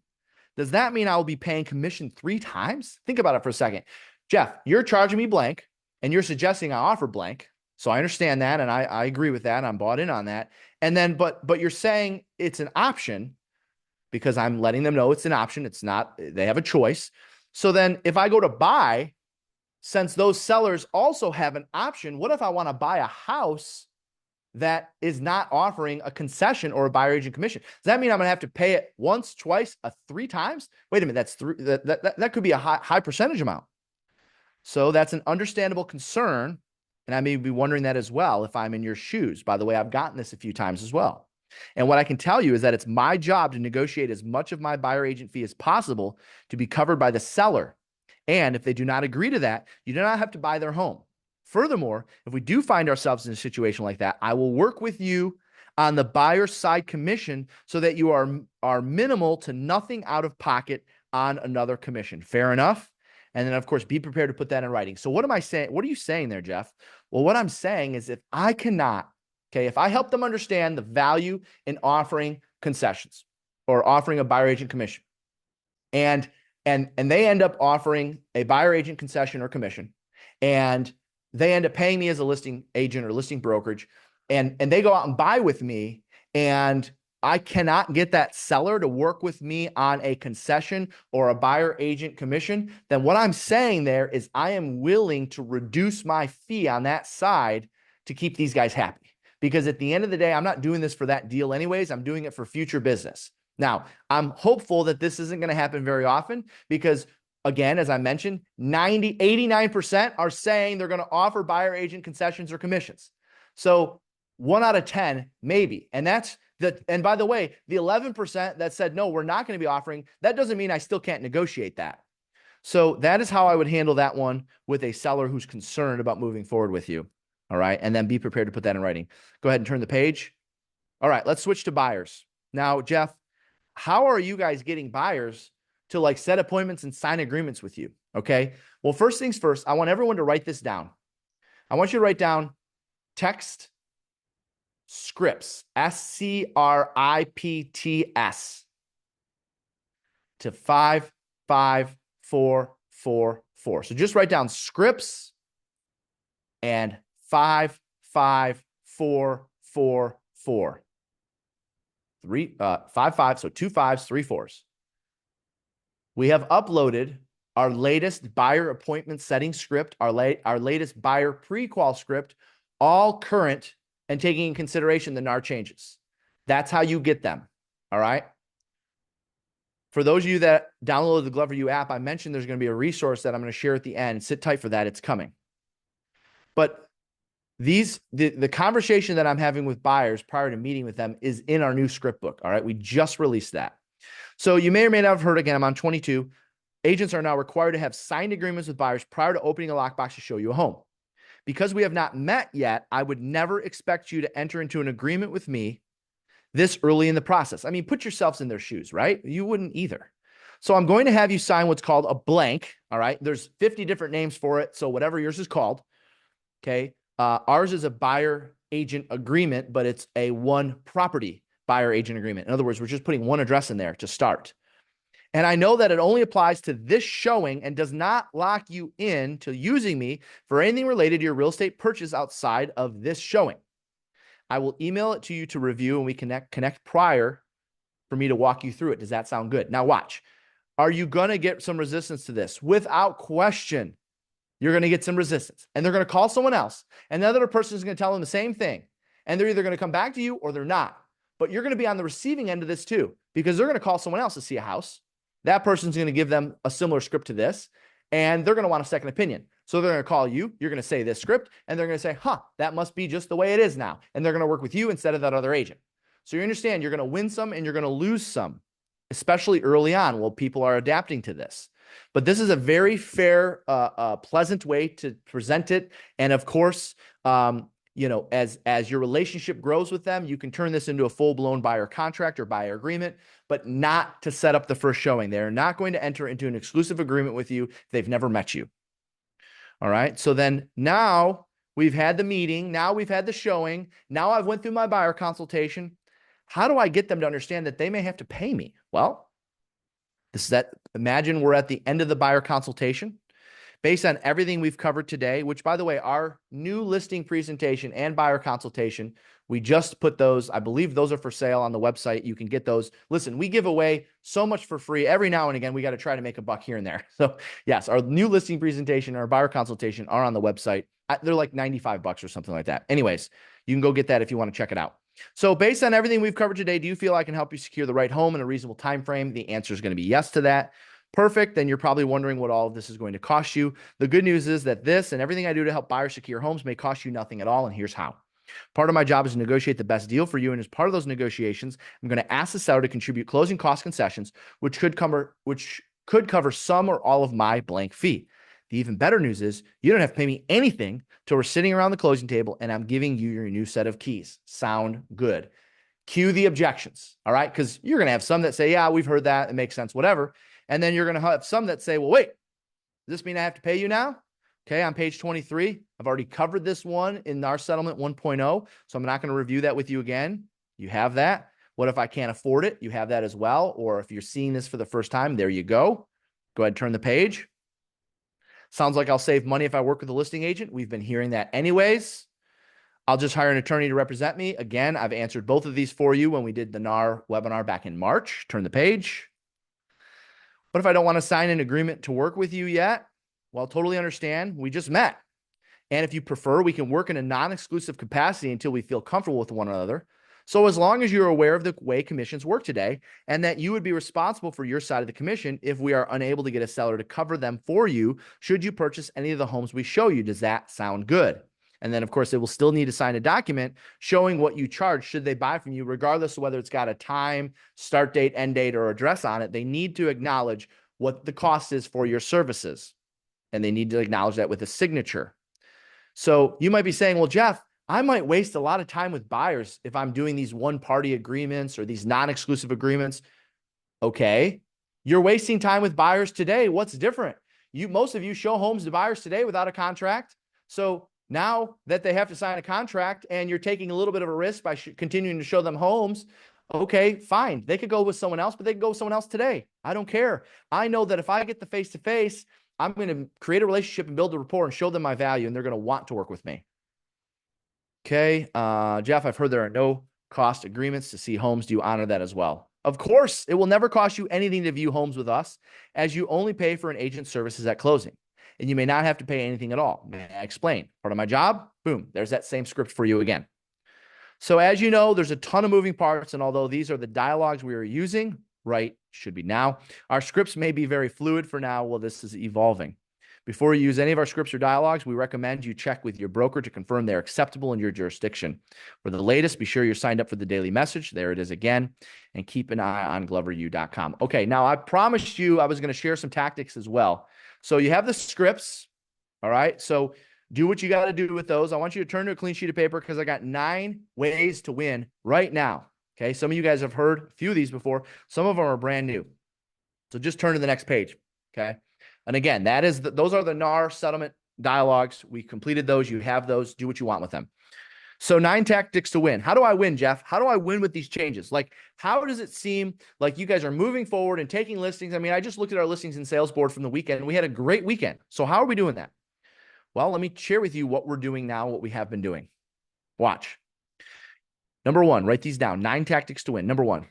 Does that mean I will be paying commission 3 times? Think about it for a second. Jeff, you're charging me blank and you're suggesting I offer blank. So I understand that, and I agree with that, and I'm bought in on that. And then, but you're saying it's an option because I'm letting them know it's an option. It's not, they have a choice. So then if I go to buy, since those sellers also have an option, what if I want to buy a house that is not offering a concession or a buyer agent commission? Does that mean I'm going to have to pay it once, twice, 3 times? Wait a minute, that's three. That could be a high percentage amount. So that's an understandable concern. And I may be wondering that as well if I'm in your shoes. By the way, I've gotten this a few times as well. And what I can tell you is that it's my job to negotiate as much of my buyer agent fee as possible to be covered by the seller. And if they do not agree to that, you do not have to buy their home. Furthermore, if we do find ourselves in a situation like that, I will work with you on the buyer side commission so that you are minimal to nothing out of pocket on another commission. Fair enough? And then, of course, be prepared to put that in writing. So what am I saying? What are you saying there, Jeff? Well, what I'm saying is if I cannot, okay, if I help them understand the value in offering concessions or offering a buyer agent commission, and they end up offering a buyer agent concession or commission, and they end up paying me as a listing agent or listing brokerage, and they go out and buy with me, and I cannot get that seller to work with me on a concession or a buyer agent commission, then what I'm saying there is I am willing to reduce my fee on that side to keep these guys happy. Because at the end of the day, I'm not doing this for that deal anyways. I'm doing it for future business. Now, I'm hopeful that this isn't going to happen very often because, again, as I mentioned, 89% are saying they're going to offer buyer agent concessions or commissions. So 1 out of 10, maybe. And and by the way, the 11% that said, no, we're not going to be offering, that doesn't mean I still can't negotiate that. So that is how I would handle that one with a seller who's concerned about moving forward with you. All right. And then be prepared to put that in writing. Go ahead and turn the page. All right. Let's switch to buyers. Now, Jeff, how are you guys getting buyers to like set appointments and sign agreements with you? Okay. Well, first things first, I want everyone to write this down. I want you to write down text scripts, SCRIPTS, to 55444. So just write down scripts and 55444. 5 5, so 2 5s, 3 4s. We have uploaded our latest buyer appointment setting script, our latest buyer pre-qual script, all current and taking in consideration the NAR changes. That's how you get them. All right. For those of you that downloaded the Glover U app, I mentioned there's going to be a resource that I'm going to share at the end. Sit tight for that. It's coming. But the conversation that I'm having with buyers prior to meeting with them is in our new script book. All right. We just released that. So you may or may not have heard, again, I'm on 22. Agents are now required to have signed agreements with buyers prior to opening a lockbox to show you a home. Because we have not met yet, I would never expect you to enter into an agreement with me this early in the process. I mean, put yourselves in their shoes, right? You wouldn't either. So I'm going to have you sign what's called a blank. All right. There's 50 different names for it. So whatever yours is called. Okay. Ours is a buyer agent agreement, but it's a one property buyer agent agreement. In other words, we're just putting one address in there to start. And I know that it only applies to this showing and does not lock you in to using me for anything related to your real estate purchase outside of this showing. I will email it to you to review, and we connect prior for me to walk you through it. Does that sound good? Now watch. Are you going to get some resistance to this? Without question, you're going to get some resistance. And they're going to call someone else. And the other person is going to tell them the same thing. And they're either going to come back to you or they're not. But you're going to be on the receiving end of this too, because they're going to call someone else to see a house. That person's going to give them a similar script to this, and they're going to want a second opinion. So they're going to call you. You're going to say this script, and they're going to say, that must be just the way it is now. And they're going to work with you instead of that other agent. So you understand you're going to win some and you're going to lose some, especially early on while people are adapting to this. But this is a very fair, pleasant way to present it. And of course, as your relationship grows with them, you can turn this into a full-blown buyer contract or buyer agreement, but not to set up the first showing. They're not going to enter into an exclusive agreement with you if they've never met you. All right. So then now we've had the meeting. Now we've had the showing. Now I've went through my buyer consultation. How do I get them to understand that they may have to pay me? Well, imagine we're at the end of the buyer consultation. Based on everything we've covered today, which, by the way, our new listing presentation and buyer consultation, we just put those, I believe those are for sale on the website. You can get those. Listen, we give away so much for free. Every now and again, we got to try to make a buck here and there. So yes, our new listing presentation, our buyer consultation are on the website. They're like $95 or something like that. Anyways, you can go get that if you want to check it out. So based on everything we've covered today, do you feel I can help you secure the right home in a reasonable time frame? The answer is going to be yes to that. Perfect. Then you're probably wondering what all of this is going to cost you. The good news is that this and everything I do to help buyers secure homes may cost you nothing at all. And here's how. Part of my job is to negotiate the best deal for you. And as part of those negotiations, I'm going to ask the seller to contribute closing cost concessions, which could cover some or all of my blank fee. The even better news is you don't have to pay me anything till we're sitting around the closing table and I'm giving you your new set of keys. Sound good? Cue the objections. All right. Because you're going to have some that say, yeah, we've heard that. It makes sense, whatever. And then you're going to have some that say, well, wait, does this mean I have to pay you now? Okay, on page 23, I've already covered this one in our settlement 1.0, so I'm not going to review that with you again. You have that. What if I can't afford it? You have that as well. Or if you're seeing this for the first time, there you go. Go ahead and turn the page. Sounds like I'll save money if I work with a listing agent. We've been hearing that anyways. I'll just hire an attorney to represent me. Again, I've answered both of these for you when we did the NAR webinar back in March. Turn the page. What if I don't want to sign an agreement to work with you yet? Well, totally understand. We just met. And if you prefer, we can work in a non-exclusive capacity until we feel comfortable with one another. So as long as you're aware of the way commissions work today and that you would be responsible for your side of the commission if we are unable to get a seller to cover them for you, should you purchase any of the homes we show you, does that sound good? And then, of course, they will still need to sign a document showing what you charge should they buy from you, regardless of whether it's got a time, start date, end date, or address on it. They need to acknowledge what the cost is for your services. And they need to acknowledge that with a signature. So you might be saying, well, Jeff, I might waste a lot of time with buyers if I'm doing these one-party agreements or these non-exclusive agreements. Okay, you're wasting time with buyers today. What's different? Most of you show homes to buyers today without a contract. So now that they have to sign a contract and you're taking a little bit of a risk by continuing to show them homes, okay, fine. They could go with someone else, but they could go with someone else today. I don't care. I know that if I get the face-to-face, I'm going to create a relationship and build a rapport and show them my value, and they're going to want to work with me. Okay, Jeff, I've heard there are no cost agreements to see homes. Do you honor that as well? Of course, it will never cost you anything to view homes with us, as you only pay for an agent's services at closing. And you may not have to pay anything at all. May I explain? Part of my job, boom, there's that same script for you again. So as you know, there's a ton of moving parts, and although these are the dialogues we are using, right should be now. Our scripts may be very fluid for now while this is evolving. Before you use any of our scripts or dialogues, we recommend you check with your broker to confirm they're acceptable in your jurisdiction. For the latest, be sure you're signed up for the daily message. There it is again. And keep an eye on gloveru.com. Okay, now I promised you I was going to share some tactics as well. So you have the scripts, all right? So do what you got to do with those. I want you to turn to a clean sheet of paper because I got 9 ways to win right now. Okay, some of you guys have heard a few of these before. Some of them are brand new. So just turn to the next page, okay? And again, those are the NAR settlement dialogues. We completed those. You have those. Do what you want with them. So 9 tactics to win. How do I win, Jeff? How do I win with these changes? Like, how does it seem like you guys are moving forward and taking listings? I mean, I just looked at our listings and sales board from the weekend. We had a great weekend. So how are we doing that? Well, let me share with you what we're doing now, what we have been doing. Watch. Number 1, write these down. 9 tactics to win. Number 1,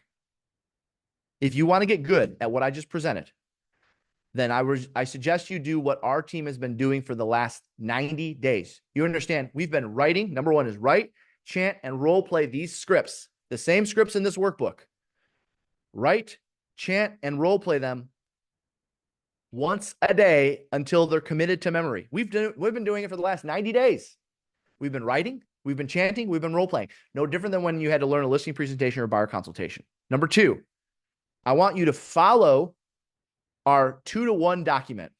if you want to get good at what I just presented, then I suggest you do what our team has been doing for the last 90 days. You understand, we've been writing. Number 1 is write, chant, and role play these scripts, the same scripts in this workbook. Write, chant, and role play them once a day until they're committed to memory. We've been doing it for the last 90 days. We've been writing, we've been chanting, we've been role playing. No different than when you had to learn a listing presentation or a buyer consultation. Number 2, I want you to follow our 2-to-1 document.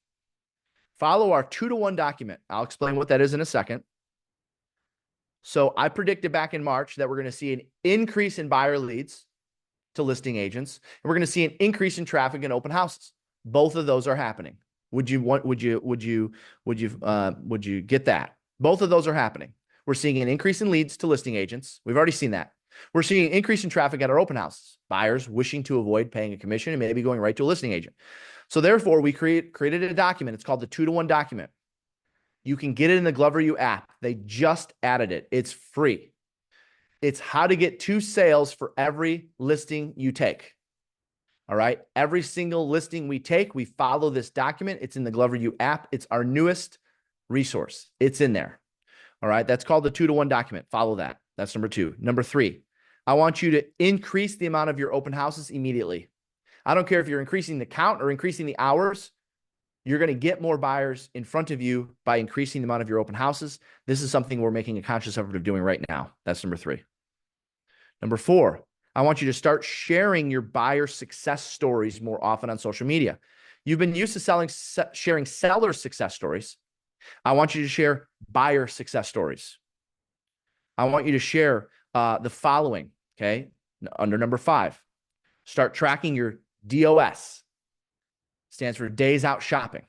Follow our 2-to-1 document. I'll explain what that is in a second. So I predicted back in March that we're going to see an increase in buyer leads to listing agents, and we're going to see an increase in traffic and open houses. Both of those are happening. Would you get that? Both of those are happening. We're seeing an increase in leads to listing agents. We've already seen that. We're seeing an increase in traffic at our open houses. Buyers wishing to avoid paying a commission and maybe going right to a listing agent. So therefore, we created a document. It's called the 2-to-1 document. You can get it in the gloveru app. They just added it. It's free. It's how to get 2 sales for every listing you take. All right. Every single listing we take, we follow this document. It's in the gloveru app. It's our newest resource. It's in there. All right. That's called the 2-to-1 document. Follow that. That's number 2. Number 3, I want you to increase the amount of your open houses immediately. I don't care if you're increasing the count or increasing the hours. You're going to get more buyers in front of you by increasing the amount of your open houses. This is something we're making a conscious effort of doing right now. That's number 3. Number 4, I want you to start sharing your buyer success stories more often on social media. You've been used to sharing seller success stories. I want you to share buyer success stories. I want you to share the following, okay? Under number 5, start tracking your DOS. Stands for days out shopping.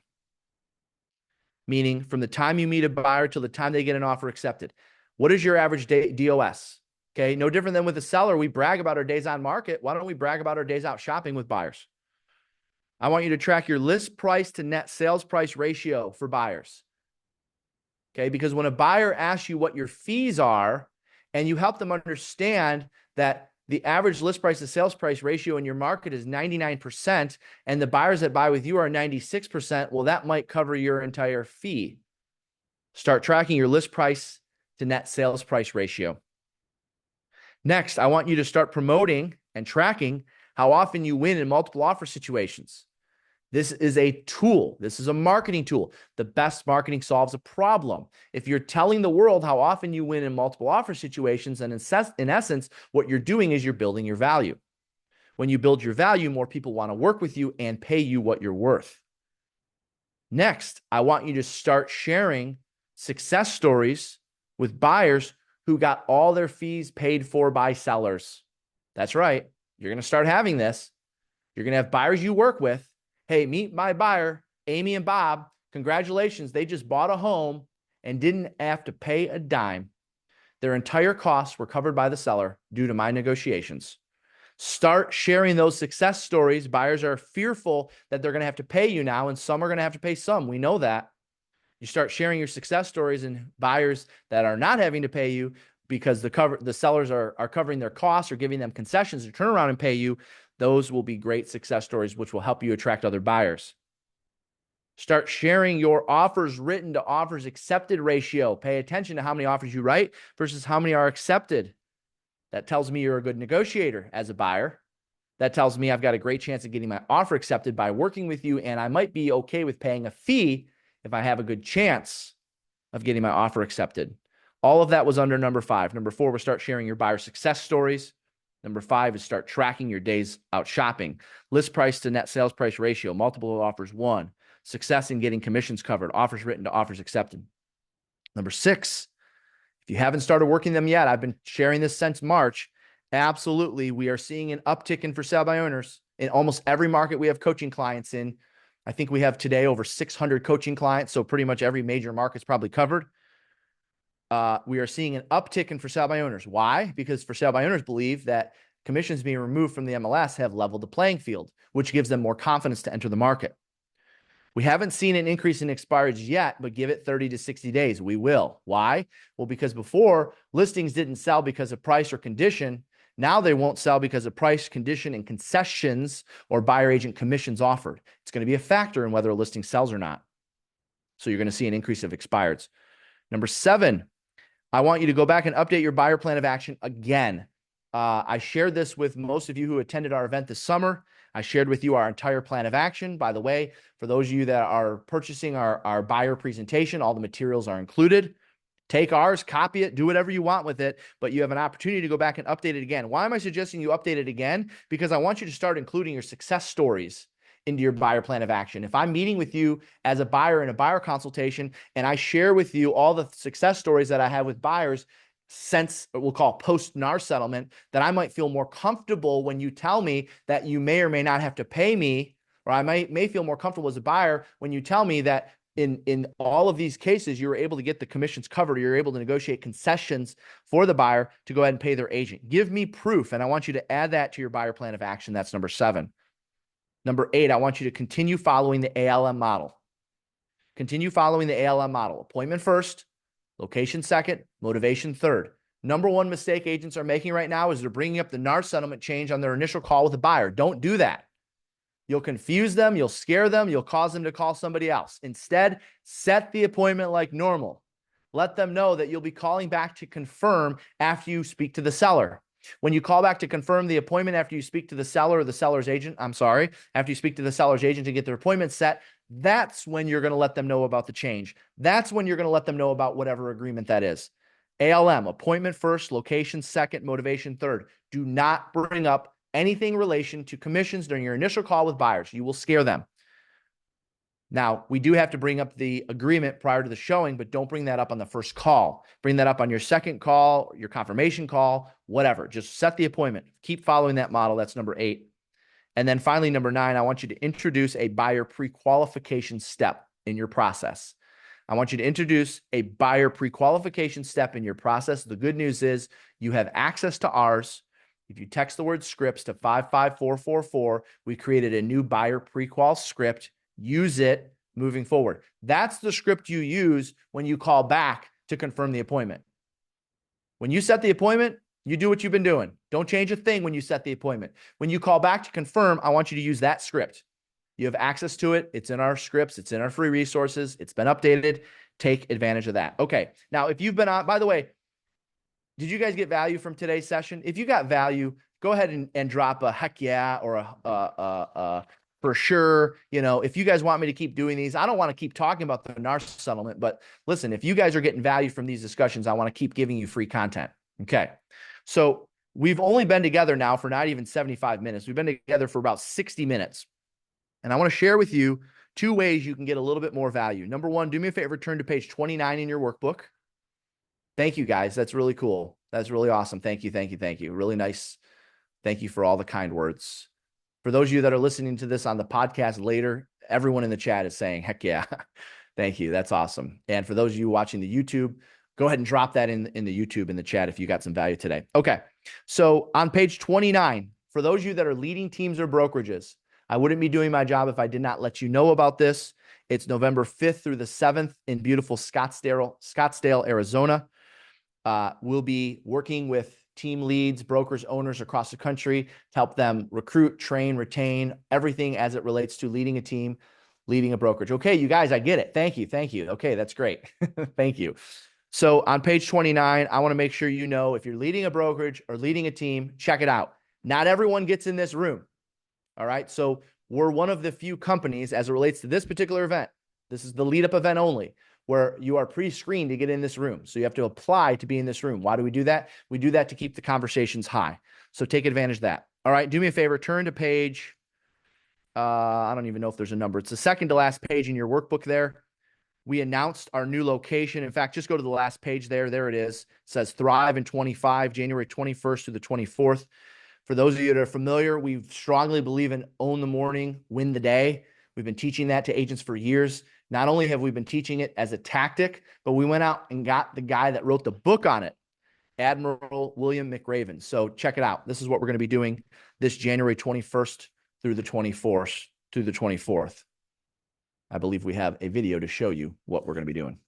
Meaning from the time you meet a buyer till the time they get an offer accepted. What is your average DOS? Okay, no different than with a seller. We brag about our days on market. Why don't we brag about our days out shopping with buyers? I want you to track your list price to net sales price ratio for buyers. Okay, because when a buyer asks you what your fees are and you help them understand that the average list price to sales price ratio in your market is 99% and the buyers that buy with you are 96%, well, that might cover your entire fee. Start tracking your list price to net sales price ratio. Next, I want you to start promoting and tracking how often you win in multiple offer situations. This is a tool. This is a marketing tool. The best marketing solves a problem. If you're telling the world how often you win in multiple offer situations, then in essence, what you're doing is you're building your value. When you build your value, more people want to work with you and pay you what you're worth. Next, I want you to start sharing success stories with buyers who got all their fees paid for by sellers. That's right. You're going to start having this. You're going to have buyers you work with. Hey, meet my buyer, Amy and Bob. Congratulations. They just bought a home and didn't have to pay a dime. Their entire costs were covered by the seller due to my negotiations. Start sharing those success stories. Buyers are fearful that they're going to have to pay you now, and some are going to have to pay some. We know that. You start sharing your success stories, and buyers that are not having to pay you because the sellers are covering their costs or giving them concessions to turn around and pay you, those will be great success stories, which will help you attract other buyers. Start sharing your offers written to offers accepted ratio. Pay attention to how many offers you write versus how many are accepted. That tells me you're a good negotiator as a buyer. That tells me I've got a great chance of getting my offer accepted by working with you, and I might be okay with paying a fee if I have a good chance of getting my offer accepted. All of that was under number 5. Number 4 was start sharing your buyer success stories. Number 5 is start tracking your days out shopping. List price to net sales price ratio, multiple offers won, success in getting commissions covered, offers written to offers accepted. Number 6, if you haven't started working them yet, I've been sharing this since March. Absolutely, we are seeing an uptick in for sale by owners in almost every market we have coaching clients in. I think we have today over 600 coaching clients, so pretty much every major market's probably covered. We are seeing an uptick in for sale by owners. Why? Because for sale by owners believe that commissions being removed from the MLS have leveled the playing field, which gives them more confidence to enter the market. We haven't seen an increase in expireds yet, but give it 30 to 60 days. We will. Why? Well, because before listings didn't sell because of price or condition. Now they won't sell because of price, condition, and concessions or buyer agent commissions offered. It's going to be a factor in whether a listing sells or not. So you're going to see an increase of expireds. Number 7, I want you to go back and update your buyer plan of action again. I shared this with most of you who attended our event this summer. I shared with you our entire plan of action. By the way, for those of you that are purchasing our buyer presentation, all the materials are included. Take ours, copy it, do whatever you want with it, but you have an opportunity to go back and update it again. Why am I suggesting you update it again? Because I want you to start including your success stories into your buyer plan of action. If I'm meeting with you as a buyer in a buyer consultation and I share with you all the success stories that I have with buyers since what we'll call post NAR settlement, that I might feel more comfortable when you tell me that you may or may not have to pay me, or I may feel more comfortable as a buyer when you tell me that in all of these cases, you were able to get the commissions covered, or you're able to negotiate concessions for the buyer to go ahead and pay their agent. Give me proof, and I want you to add that to your buyer plan of action. That's number 7. Number 8, I want you to continue following the ALM model. Continue following the ALM model. Appointment first, location second, motivation third. Number 1 mistake agents are making right now is they're bringing up the NAR settlement change on their initial call with a buyer. Don't do that. You'll confuse them. You'll scare them. You'll cause them to call somebody else. Instead, set the appointment like normal. Let them know that you'll be calling back to confirm after you speak to the seller. When you call back to confirm the appointment after you speak to the seller or the seller's agent, after you speak to the seller's agent to get their appointment set, that's when you're going to let them know about the change. That's when you're going to let them know about whatever agreement that is. ALM, appointment first, location second, motivation third. Do not bring up anything in relation to commissions during your initial call with buyers. You will scare them. Now, we do have to bring up the agreement prior to the showing, but don't bring that up on the first call. Bring that up on your second call, your confirmation call, whatever. Just set the appointment. Keep following that model. That's number 8. And then finally, number 9, I want you to introduce a buyer pre-qualification step in your process. I want you to introduce a buyer pre-qualification step in your process. The good news is you have access to ours. If you text the word scripts to 55444, we created a new buyer pre-qual script. Use it moving forward. That's the script you use when you call back to confirm the appointment. When you set the appointment, you do what you've been doing. Don't change a thing when you set the appointment. When you call back to confirm, I want you to use that script. You have access to it. It's in our scripts. It's in our free resources. It's been updated. Take advantage of that. Okay. Now, if you've been on, by the way, did you guys get value from today's session? If you got value, go ahead and drop a heck yeah or a for sure. You know, if you guys want me to keep doing these, I don't want to keep talking about the NAR settlement, but listen, if you guys are getting value from these discussions, I want to keep giving you free content. Okay. So we've only been together now for not even 75 minutes. We've been together for about 60 minutes. And I want to share with you 2 ways you can get a little bit more value. Number 1, do me a favor, turn to page 29 in your workbook. Thank you, guys. That's really cool. That's really awesome. Thank you. Thank you. Thank you. Really nice. Thank you for all the kind words. For those of you that are listening to this on the podcast later, everyone in the chat is saying, heck yeah. Thank you. That's awesome. And for those of you watching the YouTube, go ahead and drop that in the YouTube in the chat if you got some value today. Okay. So on page 29, for those of you that are leading teams or brokerages, I wouldn't be doing my job if I did not let you know about this. It's November 5th through the 7th in beautiful Scottsdale, Arizona. We'll be working with team leads, brokers, owners across the country to help them recruit, train, retain, everything as it relates to leading a team, leading a brokerage. Okay, you guys, I get it. Thank you. Thank you. Okay, that's great. Thank you. So on page 29, I want to make sure you know if you're leading a brokerage or leading a team, check it out. Not everyone gets in this room. All right. So we're one of the few companies as it relates to this particular event. This is the lead up event only, where you are pre-screened to get in this room. So you have to apply to be in this room. Why do we do that? We do that to keep the conversations high. So take advantage of that. All right. Do me a favor. Turn to page. I don't even know if there's a number. It's the second to last page in your workbook there. We announced our new location. In fact, just go to the last page there. There it is. It says Thrive in 25, January 21st through the 24th. For those of you that are familiar, we strongly believe in own the morning, win the day. We've been teaching that to agents for years. Not only have we been teaching it as a tactic, but we went out and got the guy that wrote the book on it, Admiral William McRaven. So check it out. This is what we're going to be doing this January 21st through the 24th through the 24th. I believe we have a video to show you what we're going to be doing.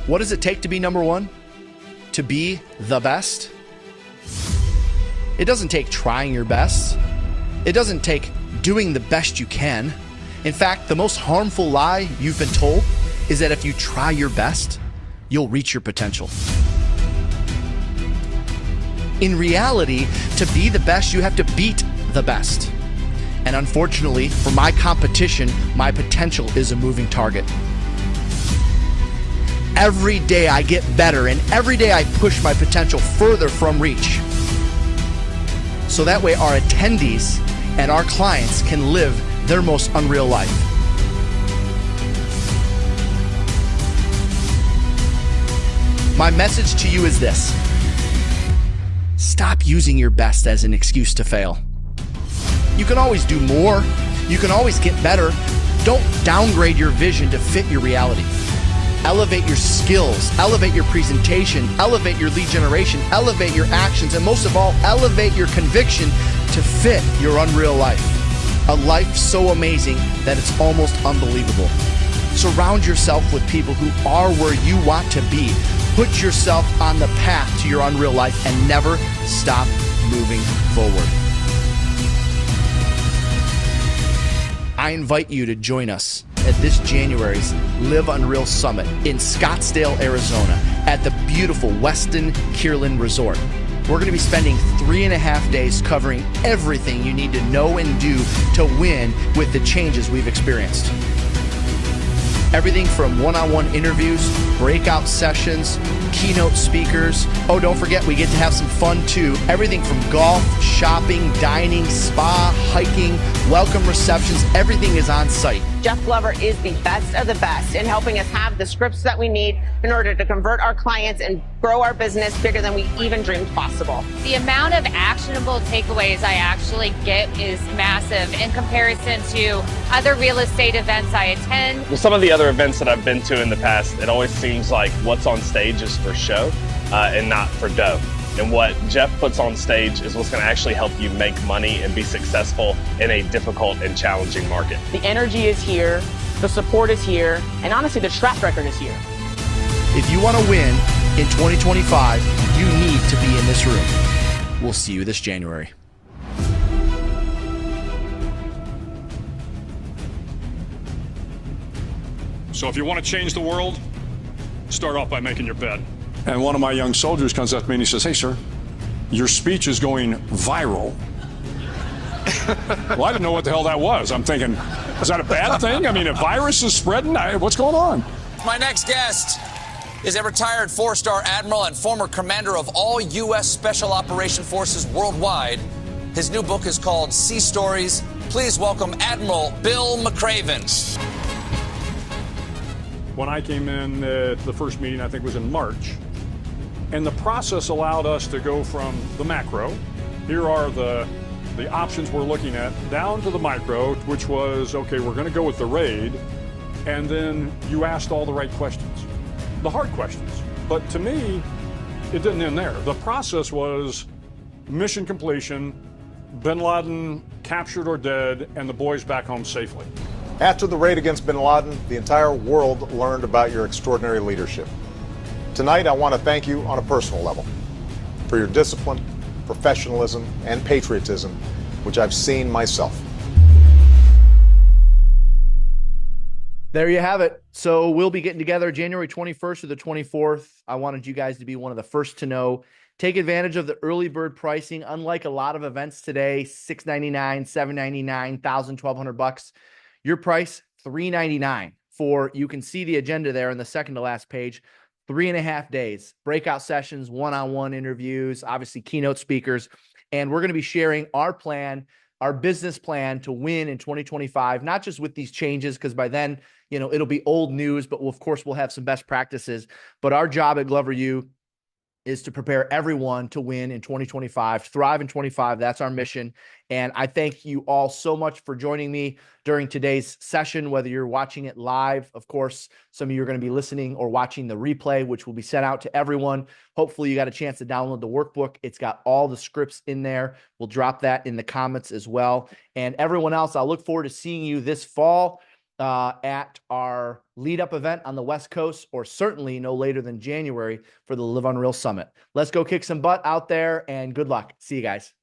What does it take to be number one? To be the best? It doesn't take trying your best. It doesn't take doing the best you can. In fact, the most harmful lie you've been told is that if you try your best, you'll reach your potential. In reality, to be the best, you have to beat the best. And unfortunately, for my competition, my potential is a moving target. Every day I get better, and every day I push my potential further from reach. So that way our attendees and our clients can live their most unreal life. My message to you is this: stop using your best as an excuse to fail. You can always do more. You can always get better. Don't downgrade your vision to fit your reality. Elevate your skills, elevate your presentation, elevate your lead generation, elevate your actions, and most of all, elevate your conviction to fit your unreal life. A life so amazing that it's almost unbelievable. Surround yourself with people who are where you want to be. Put yourself on the path to your unreal life and never stop moving forward. I invite you to join us at this January's Live Unreal Summit in Scottsdale, Arizona at the beautiful Westin Kierland Resort. We're going to be spending 3.5 days covering everything you need to know and do to win with the changes we've experienced. Everything from one-on-one interviews, breakout sessions, keynote speakers. Oh, don't forget, we get to have some fun too. Everything from golf, shopping, dining, spa, hiking, welcome receptions, everything is on site. Jeff Glover is the best of the best in helping us have the scripts that we need in order to convert our clients and grow our business bigger than we even dreamed possible. The amount of actionable takeaways I actually get is massive in comparison to other real estate events I attend. Well, some of the other events that I've been to in the past, it always seems like what's on stage is for show and not for dough. And what Jeff puts on stage is what's going to actually help you make money and be successful in a difficult and challenging market. The energy is here, the support is here, and honestly, the track record is here. If you want to win in 2025, you need to be in this room. We'll see you this January. So if you want to change the world, start off by making your bed. And one of my young soldiers comes up to me and he says, "Hey, sir, your speech is going viral." Well, I didn't know what the hell that was. I'm thinking, is that a bad thing? I mean, a virus is spreading? What's going on? My next guest is a retired 4-star admiral and former commander of all U.S. Special Operation Forces worldwide. His new book is called Sea Stories. Please welcome Admiral Bill McRaven. When I came in at the first meeting, I think was in March, and the process allowed us to go from the macro, here are the options we're looking at, down to the micro, which was, okay, we're going to go with the raid, and then you asked all the right questions, the hard questions. But to me, it didn't end there. The process was mission completion, bin Laden captured or dead, and the boys back home safely. After the raid against bin Laden, the entire world learned about your extraordinary leadership. Tonight, I want to thank you on a personal level for your discipline, professionalism, and patriotism, which I've seen myself. There you have it. So we'll be getting together January 21st or the 24th. I wanted you guys to be one of the first to know. Take advantage of the early bird pricing. Unlike a lot of events today, $699, $799, $1,200. Your price, $399 for, you can see the agenda there in the second to last page. 3.5 days, breakout sessions, one-on-one interviews, obviously keynote speakers. And we're going to be sharing our plan, our business plan to win in 2025, not just with these changes, because by then, it'll be old news, but of course we'll have some best practices. But our job at Glover U is to prepare everyone to win in 2025, thrive in 25. That's our mission. And I thank you all so much for joining me during today's session, whether you're watching it live. Of course, some of you are going to be listening or watching the replay, which will be sent out to everyone. Hopefully you got a chance to download the workbook. It's got all the scripts in there. We'll drop that in the comments as well. And everyone else, I'll look forward to seeing you this fall at our lead up event on the West Coast, or certainly no later than January for the Live Unreal Summit. Let's go kick some butt out there, and good luck. See you guys.